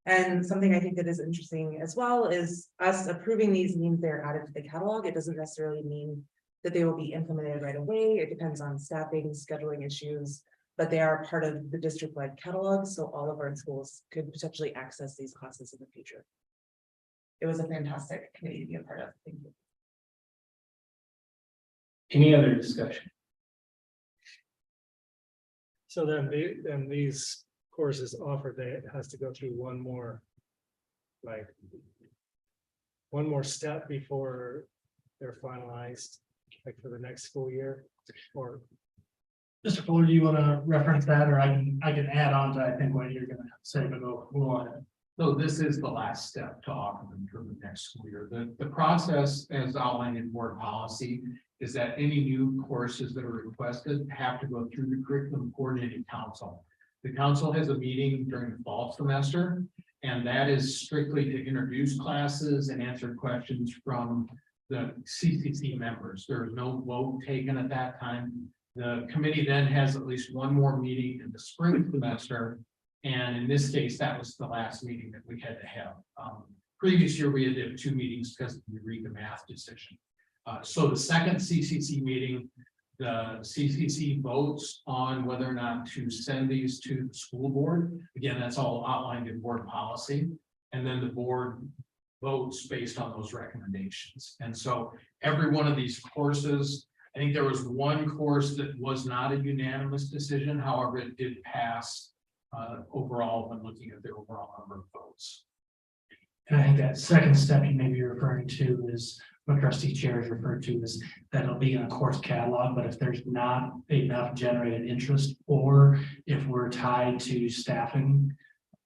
And something I think that is interesting as well is us approving these means they're added to the catalog. It doesn't necessarily mean that they will be implemented right away. It depends on staffing, scheduling issues, but they are part of the district-wide catalog, so all of our schools could potentially access these classes in the future. It was a fantastic committee to be a part of. Thank you. Any other discussion? So then these courses offered, it has to go through one more step before they're finalized, like for the next school year, or. Mr. Fuller, do you want to reference that, or I can add on to, I think, what you're going to say, but go on. So this is the last step to offer them through the next school year. The process as outlined in board policy is that any new courses that are requested have to go through the curriculum coordinating council. The council has a meeting during the fall semester, and that is strictly to introduce classes and answer questions from the CCC members. There is no vote taken at that time. The committee then has at least one more meeting in the spring semester. And in this case, that was the last meeting that we had to have. Previous year, we had to have 2 meetings because of the Eureka math decision. So the second CCC meeting, the CCC votes on whether or not to send these to the school board. Again, that's all outlined in board policy. And then the board votes based on those recommendations. And so every one of these courses, I think there was one course that was not a unanimous decision. However, it did pass overall when looking at the overall number of votes. And I think that second step you may be referring to is what trustee chair is referred to is that it'll be in a course catalog, but if there's not enough generated interest, or if we're tied to staffing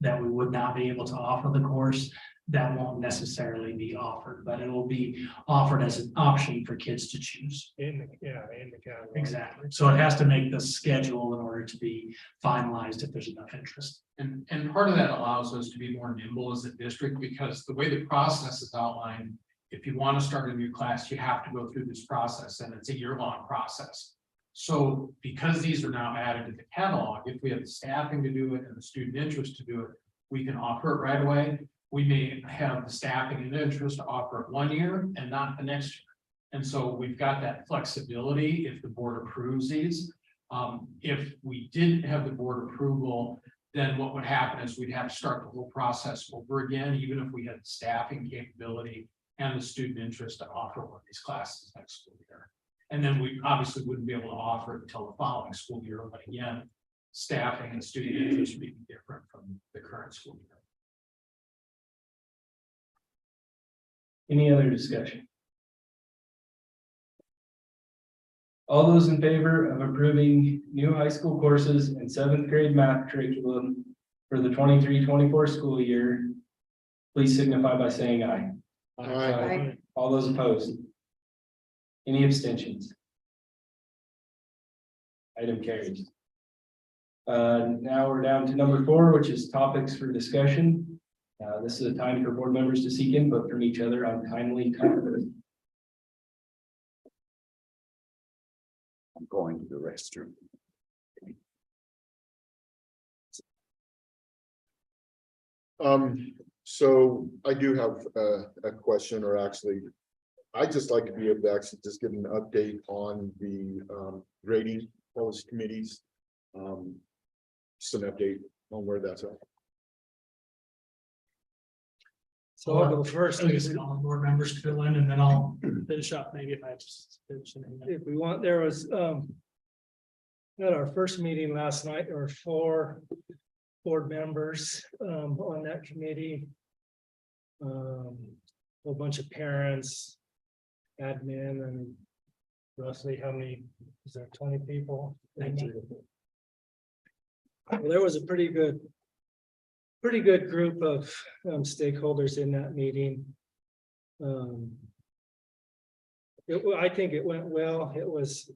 that we would not be able to offer the course, that won't necessarily be offered, but it will be offered as an option for kids to choose. In the catalog. Exactly. So it has to make the schedule in order to be finalized if there's enough interest. And part of that allows us to be more nimble as a district, because the way the process is outlined, if you want to start a new class, you have to go through this process, and it's a year-long process. So because these are now added to the catalog, if we have the staffing to do it and the student interest to do it, we can offer it right away. We may have the staffing and interest to offer it 1 year and not the next year. And so we've got that flexibility if the board approves these. If we didn't have the board approval, then what would happen is we'd have to start the whole process over again, even if we had the staffing capability and the student interest to offer one of these classes next school year. And then we obviously wouldn't be able to offer it until the following school year, but again, staffing and student interest would be different from the current school year. Any other discussion? All those in favor of approving new high school courses and 7th grade math curriculum for the 23-24 school year, please signify by saying aye. Aye. All those opposed? Any abstentions? Item carries. Now we're down to number 4, which is topics for discussion. This is a time for board members to seek input from each other on timely topics. I'm going to the restroom. So I do have a question, or actually, I'd just like to be able to actually just get an update on the grading policy committees. Just an update on where that's at. So I'll go first. I guess all board members fill in and then I'll finish up maybe if I have to finish anything. If we want, there was, at our first meeting last night, there were 4 board members, on that committee. Whole bunch of parents, admin, and roughly how many, is there 20 people? Well, there was a pretty good group of stakeholders in that meeting. I think it went well. It was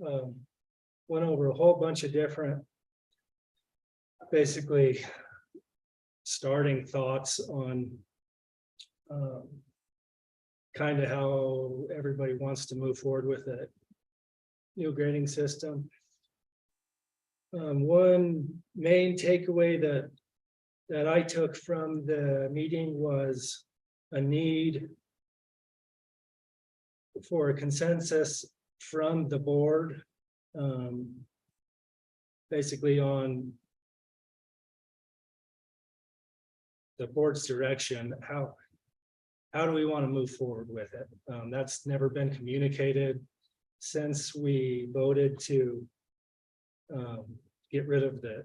went over a whole bunch of different, basically starting thoughts on kind of how everybody wants to move forward with a new grading system. One main takeaway that I took from the meeting was a need for a consensus from the board, basically on the board's direction. How do we want to move forward with it? That's never been communicated since we voted to get rid of the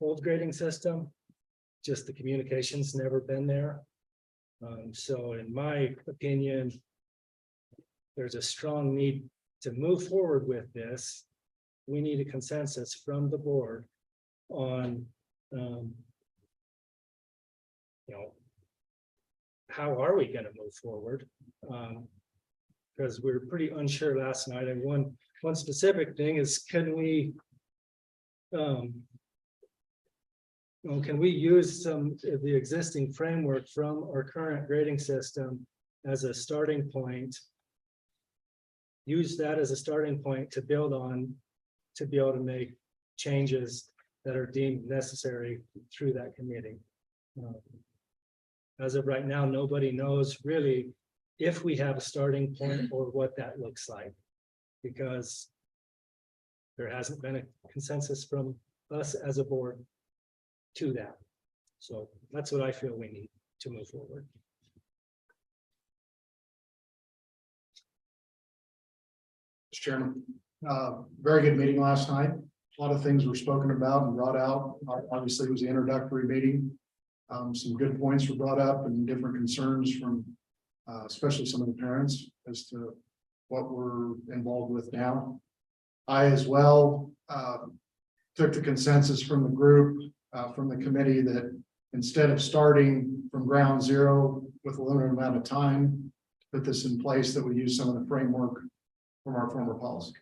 old grading system. Just the communication's never been there. So in my opinion, there's a strong need to move forward with this. We need a consensus from the board on how are we gonna move forward? Because we were pretty unsure last night, and one specific thing is, can we use some of the existing framework from our current grading system as a starting point? Use that as a starting point to build on, to be able to make changes that are deemed necessary through that committee. As of right now, nobody knows really if we have a starting point or what that looks like, because there hasn't been a consensus from us as a board to that. So that's what I feel we need to move forward. Mr. Chairman, very good meeting last night. A lot of things were spoken about and brought out. Obviously, it was the introductory meeting. Some good points were brought up and different concerns from especially some of the parents as to what we're involved with now. I as well took the consensus from the group, from the committee, that instead of starting from ground zero with a limited amount of time, put this in place, that we use some of the framework from our former policy.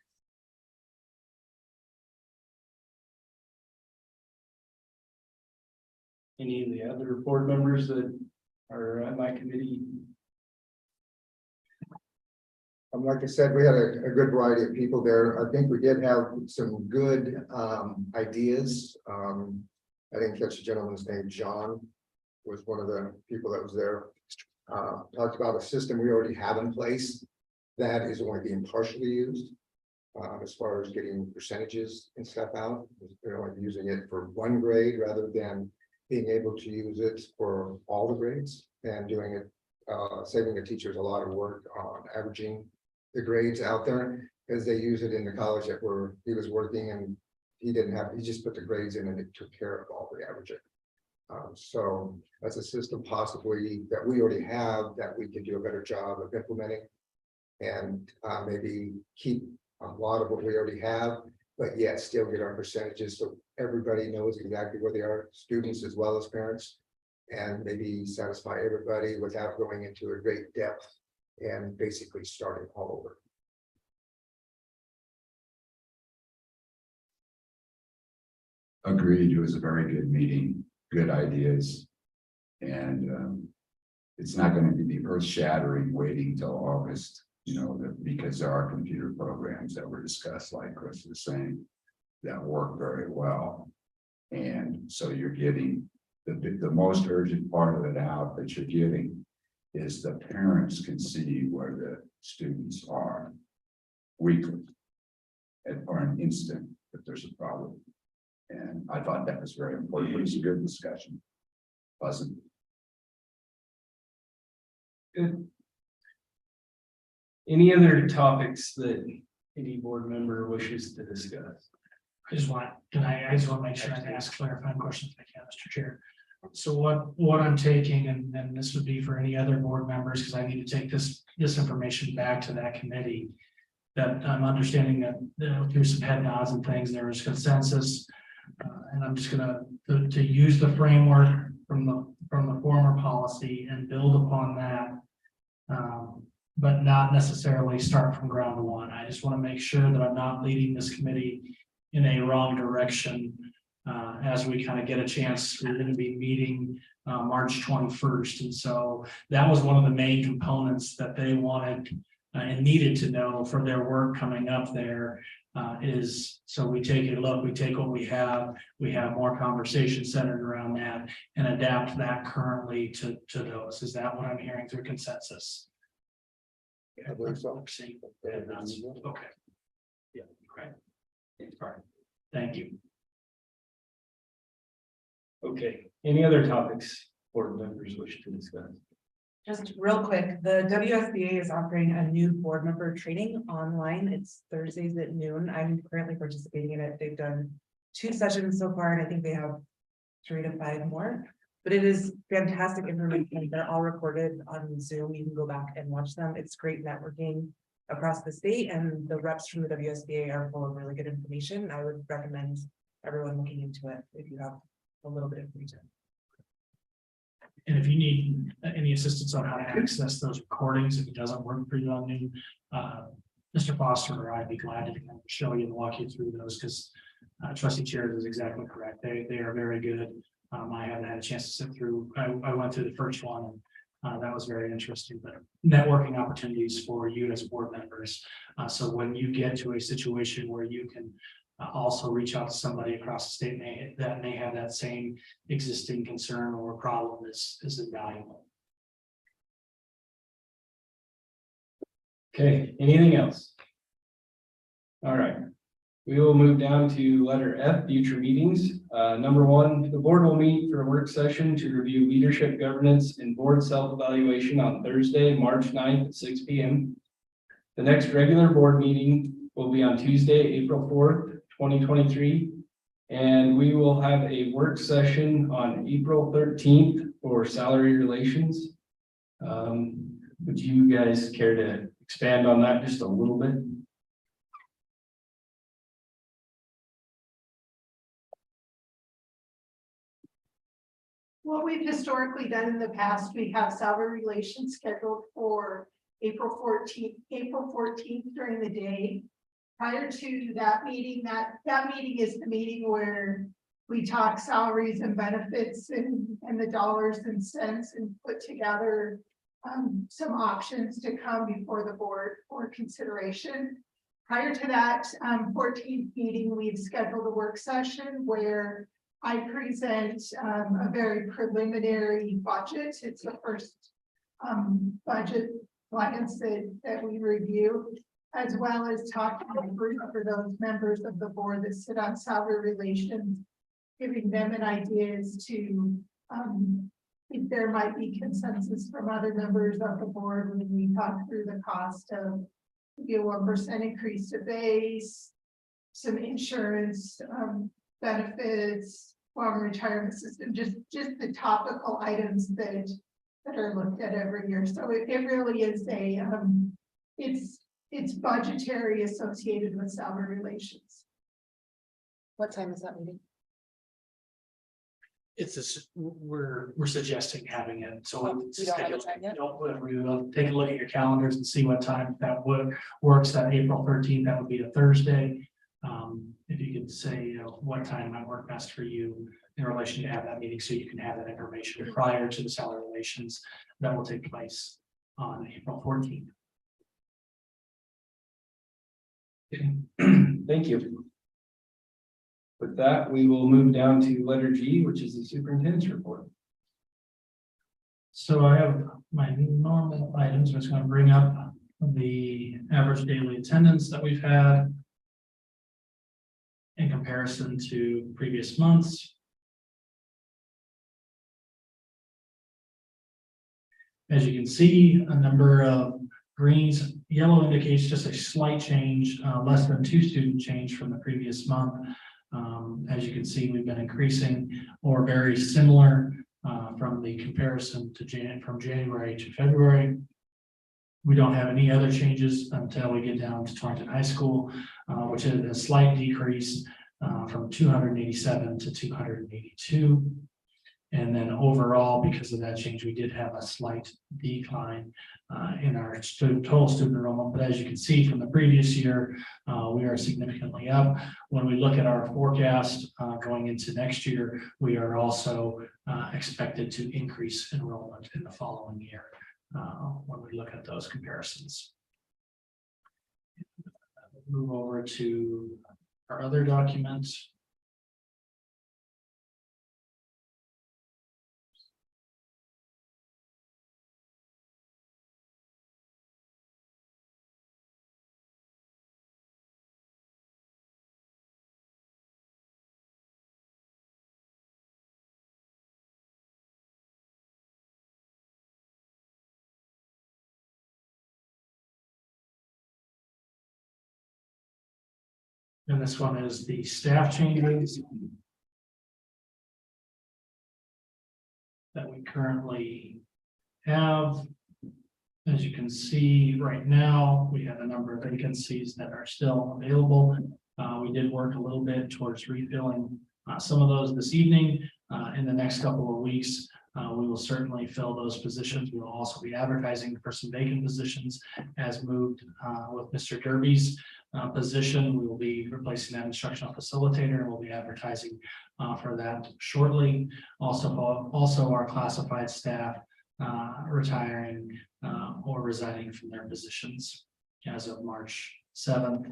Any of the other board members that are on my committee? Like I said, we had a good variety of people there. I think we did have some good ideas. I didn't catch the gentleman's name. John was one of the people that was there. Talked about a system we already have in place that is only being partially used. As far as getting percentages and stuff out, they're only using it for one grade rather than being able to use it for all the grades, and doing it, saving the teachers a lot of work on averaging the grades out there, because they use it in the college that where he was working, and he just put the grades in and it took care of all the averaging. So that's a system possibly that we already have that we could do a better job of implementing, and maybe keep a lot of what we already have, but yet still get our percentages so everybody knows exactly where they are, students as well as parents, and maybe satisfy everybody without going into a great depth and basically starting all over. Agreed. It was a very good meeting, good ideas. And it's not going to be the earth shattering waiting till August, because there are computer programs that were discussed, like Chris was saying, that work very well. And so you're getting the most urgent part of it out that you're getting is the parents can see where the students are weekly or an instant if there's a problem. And I thought that was very important. It was a good discussion. Wasn't good. Any other topics that any board member wishes to discuss? I just want to make sure I ask clarifying questions if I can, Mr. Chair. So what I'm taking, and this would be for any other board members, because I need to take this information back to that committee. That I'm understanding that through some head nods and things, there was consensus. And I'm just gonna use the framework from the former policy and build upon that. But not necessarily start from ground one. I just want to make sure that I'm not leading this committee in a wrong direction. As we kind of get a chance, we're going to be meeting March 21st. And so that was one of the main components that they wanted and needed to know for their work coming up there. Is so we take a look, we take what we have more conversation centered around that and adapt that currently to those. Is that what I'm hearing through consensus? I believe so. Okay. Yeah, right. All right. Thank you. Okay, any other topics board members wish to discuss? Just real quick, the WSBA is offering a new board member training online. It's Thursdays at noon. I'm currently participating in it. They've done 2 sessions so far, and I think they have 3 to 5 more. But it is fantastic information. They're all recorded on Zoom. You can go back and watch them. It's great networking across the state, and the reps from the WSBA are full of really good information. I would recommend everyone looking into it if you have a little bit of free time. And if you need any assistance on how to access those recordings, if it doesn't work for you on Zoom, Mr. Foster or I'd be glad to kind of show you and walk you through those, because trustee Chairs is exactly correct. They are very good. I haven't had a chance to sit through, I went through the first one, and that was very interesting, but networking opportunities for you as board members. So when you get to a situation where you can also reach out to somebody across the state that may have that same existing concern or problem is invaluable. Okay, anything else? All right. We will move down to letter F, future meetings. Number one, the board will meet for a work session to review leadership governance and board self-evaluation on Thursday, March 9th at 6 p.m. The next regular board meeting will be on Tuesday, April 4th, 2023. And we will have a work session on April 13th for salary relations. Would you guys care to expand on that just a little bit? What we've historically done in the past, we have salary relations scheduled for April 14th during the day. Prior to that meeting, that meeting is the meeting where we talk salaries and benefits and the dollars and cents and put together some options to come before the board for consideration. Prior to that 14th meeting, we've scheduled a work session where I present a very preliminary budget. It's the first budget plans that we review, as well as talking for those members of the board that sit on salary relations, giving them an idea as to if there might be consensus from other members of the board when we talk through the cost of a 1% increase to base, some insurance benefits, farm retirement system, just the topical items that are looked at every year. So it really is a it's budgetary associated with salary relations. What time is that meeting? We're suggesting having it, so We don't have a time yet? we'll take a look at your calendars and see what time that works. That April 13th, that would be a Thursday. If you could say, what time might work best for you in relation to have that meeting, so you can have that information prior to the salary relations that will take place on April 14th. Okay. Thank you. With that, we will move down to letter G, which is the superintendent's report. So I have my normal items. I'm just going to bring up the average daily attendance that we've had in comparison to previous months. As you can see, a number of greens, yellow indicates just a slight change, less than 2 student change from the previous month. As you can see, we've been increasing or very similar from the comparison to from January to February. We don't have any other changes until we get down to Torrington High School, which is a slight decrease from 287 to 282. And then overall, because of that change, we did have a slight decline in our total student enrollment. But as you can see from the previous year, we are significantly up. When we look at our forecast going into next year, we are also expected to increase enrollment in the following year when we look at those comparisons. Move over to our other documents. And this one is the staff changes that we currently have. As you can see right now, we have a number of vacancies that are still available. We did work a little bit towards refilling some of those this evening. In the next couple of weeks, We will certainly fill those positions. We will also be advertising for some vacant positions as moved with Mr. Derby's position. We will be replacing that instructional facilitator, and we'll be advertising for that shortly. Also our classified staff retiring or resigning from their positions as of March 7th.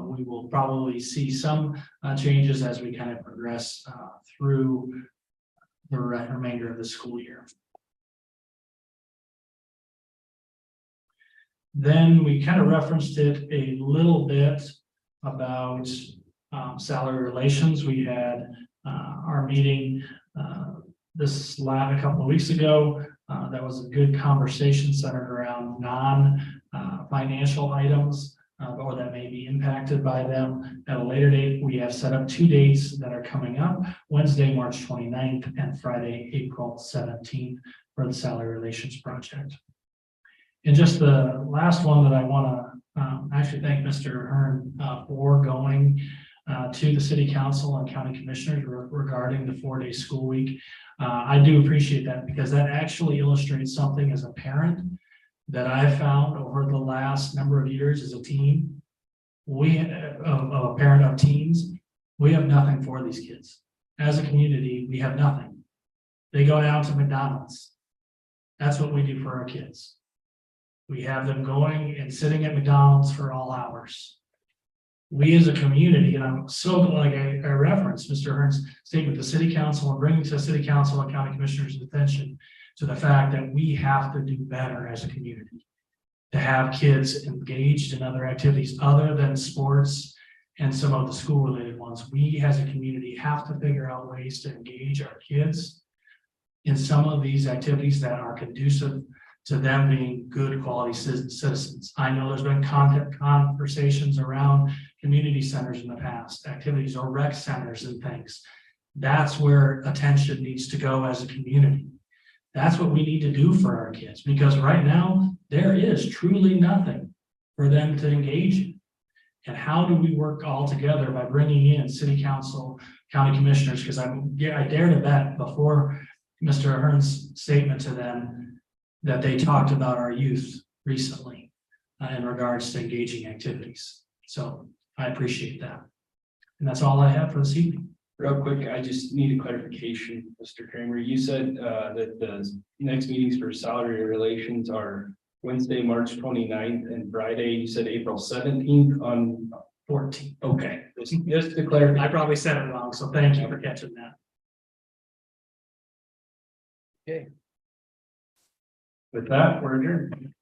We will probably see some changes as we kind of progress through the remainder of the school year. Then we kind of referenced it a little bit about salary relations. We had our meeting a couple of weeks ago. That was a good conversation centered around non-financial items or that may be impacted by them. At a later date, we have set up 2 dates that are coming up: Wednesday, March 29th and Friday, April 17th for the salary relations project. And just the last one that I want to actually thank Mr. Hearn for going to the city council and county commissioners regarding the 4-day school week. I do appreciate that, because that actually illustrates something as a parent that I found over the last number of years as a team. A parent of teens, we have nothing for these kids. As a community, we have nothing. They go down to McDonald's. That's what we do for our kids. We have them going and sitting at McDonald's for all hours. We as a community, and I'm so glad I referenced Mr. Hearn's statement, the city council, and bringing to the city council and county commissioners' attention to the fact that we have to do better as a community to have kids engaged in other activities other than sports and some of the school related ones. We as a community have to figure out ways to engage our kids in some of these activities that are conducive to them being good quality citizens. I know there's been conversations around community centers in the past, activities or rec centers and things. That's where attention needs to go as a community. That's what we need to do for our kids, because right now there is truly nothing for them to engage in. And how do we work all together by bringing in city council, county commissioners? Because I dare to bet before Mr. Hearn's statement to them that they talked about our youth recently in regards to engaging activities. So I appreciate that. And that's all I have for this evening. Real quick, I just need a clarification, Mr. Kramer. You said that the next meetings for salary relations are Wednesday, March 29th, and Friday, you said April 17th on 14th. Okay, just to clarify. I probably said it wrong, so thank you for catching that. Okay. With that, we're adjourned.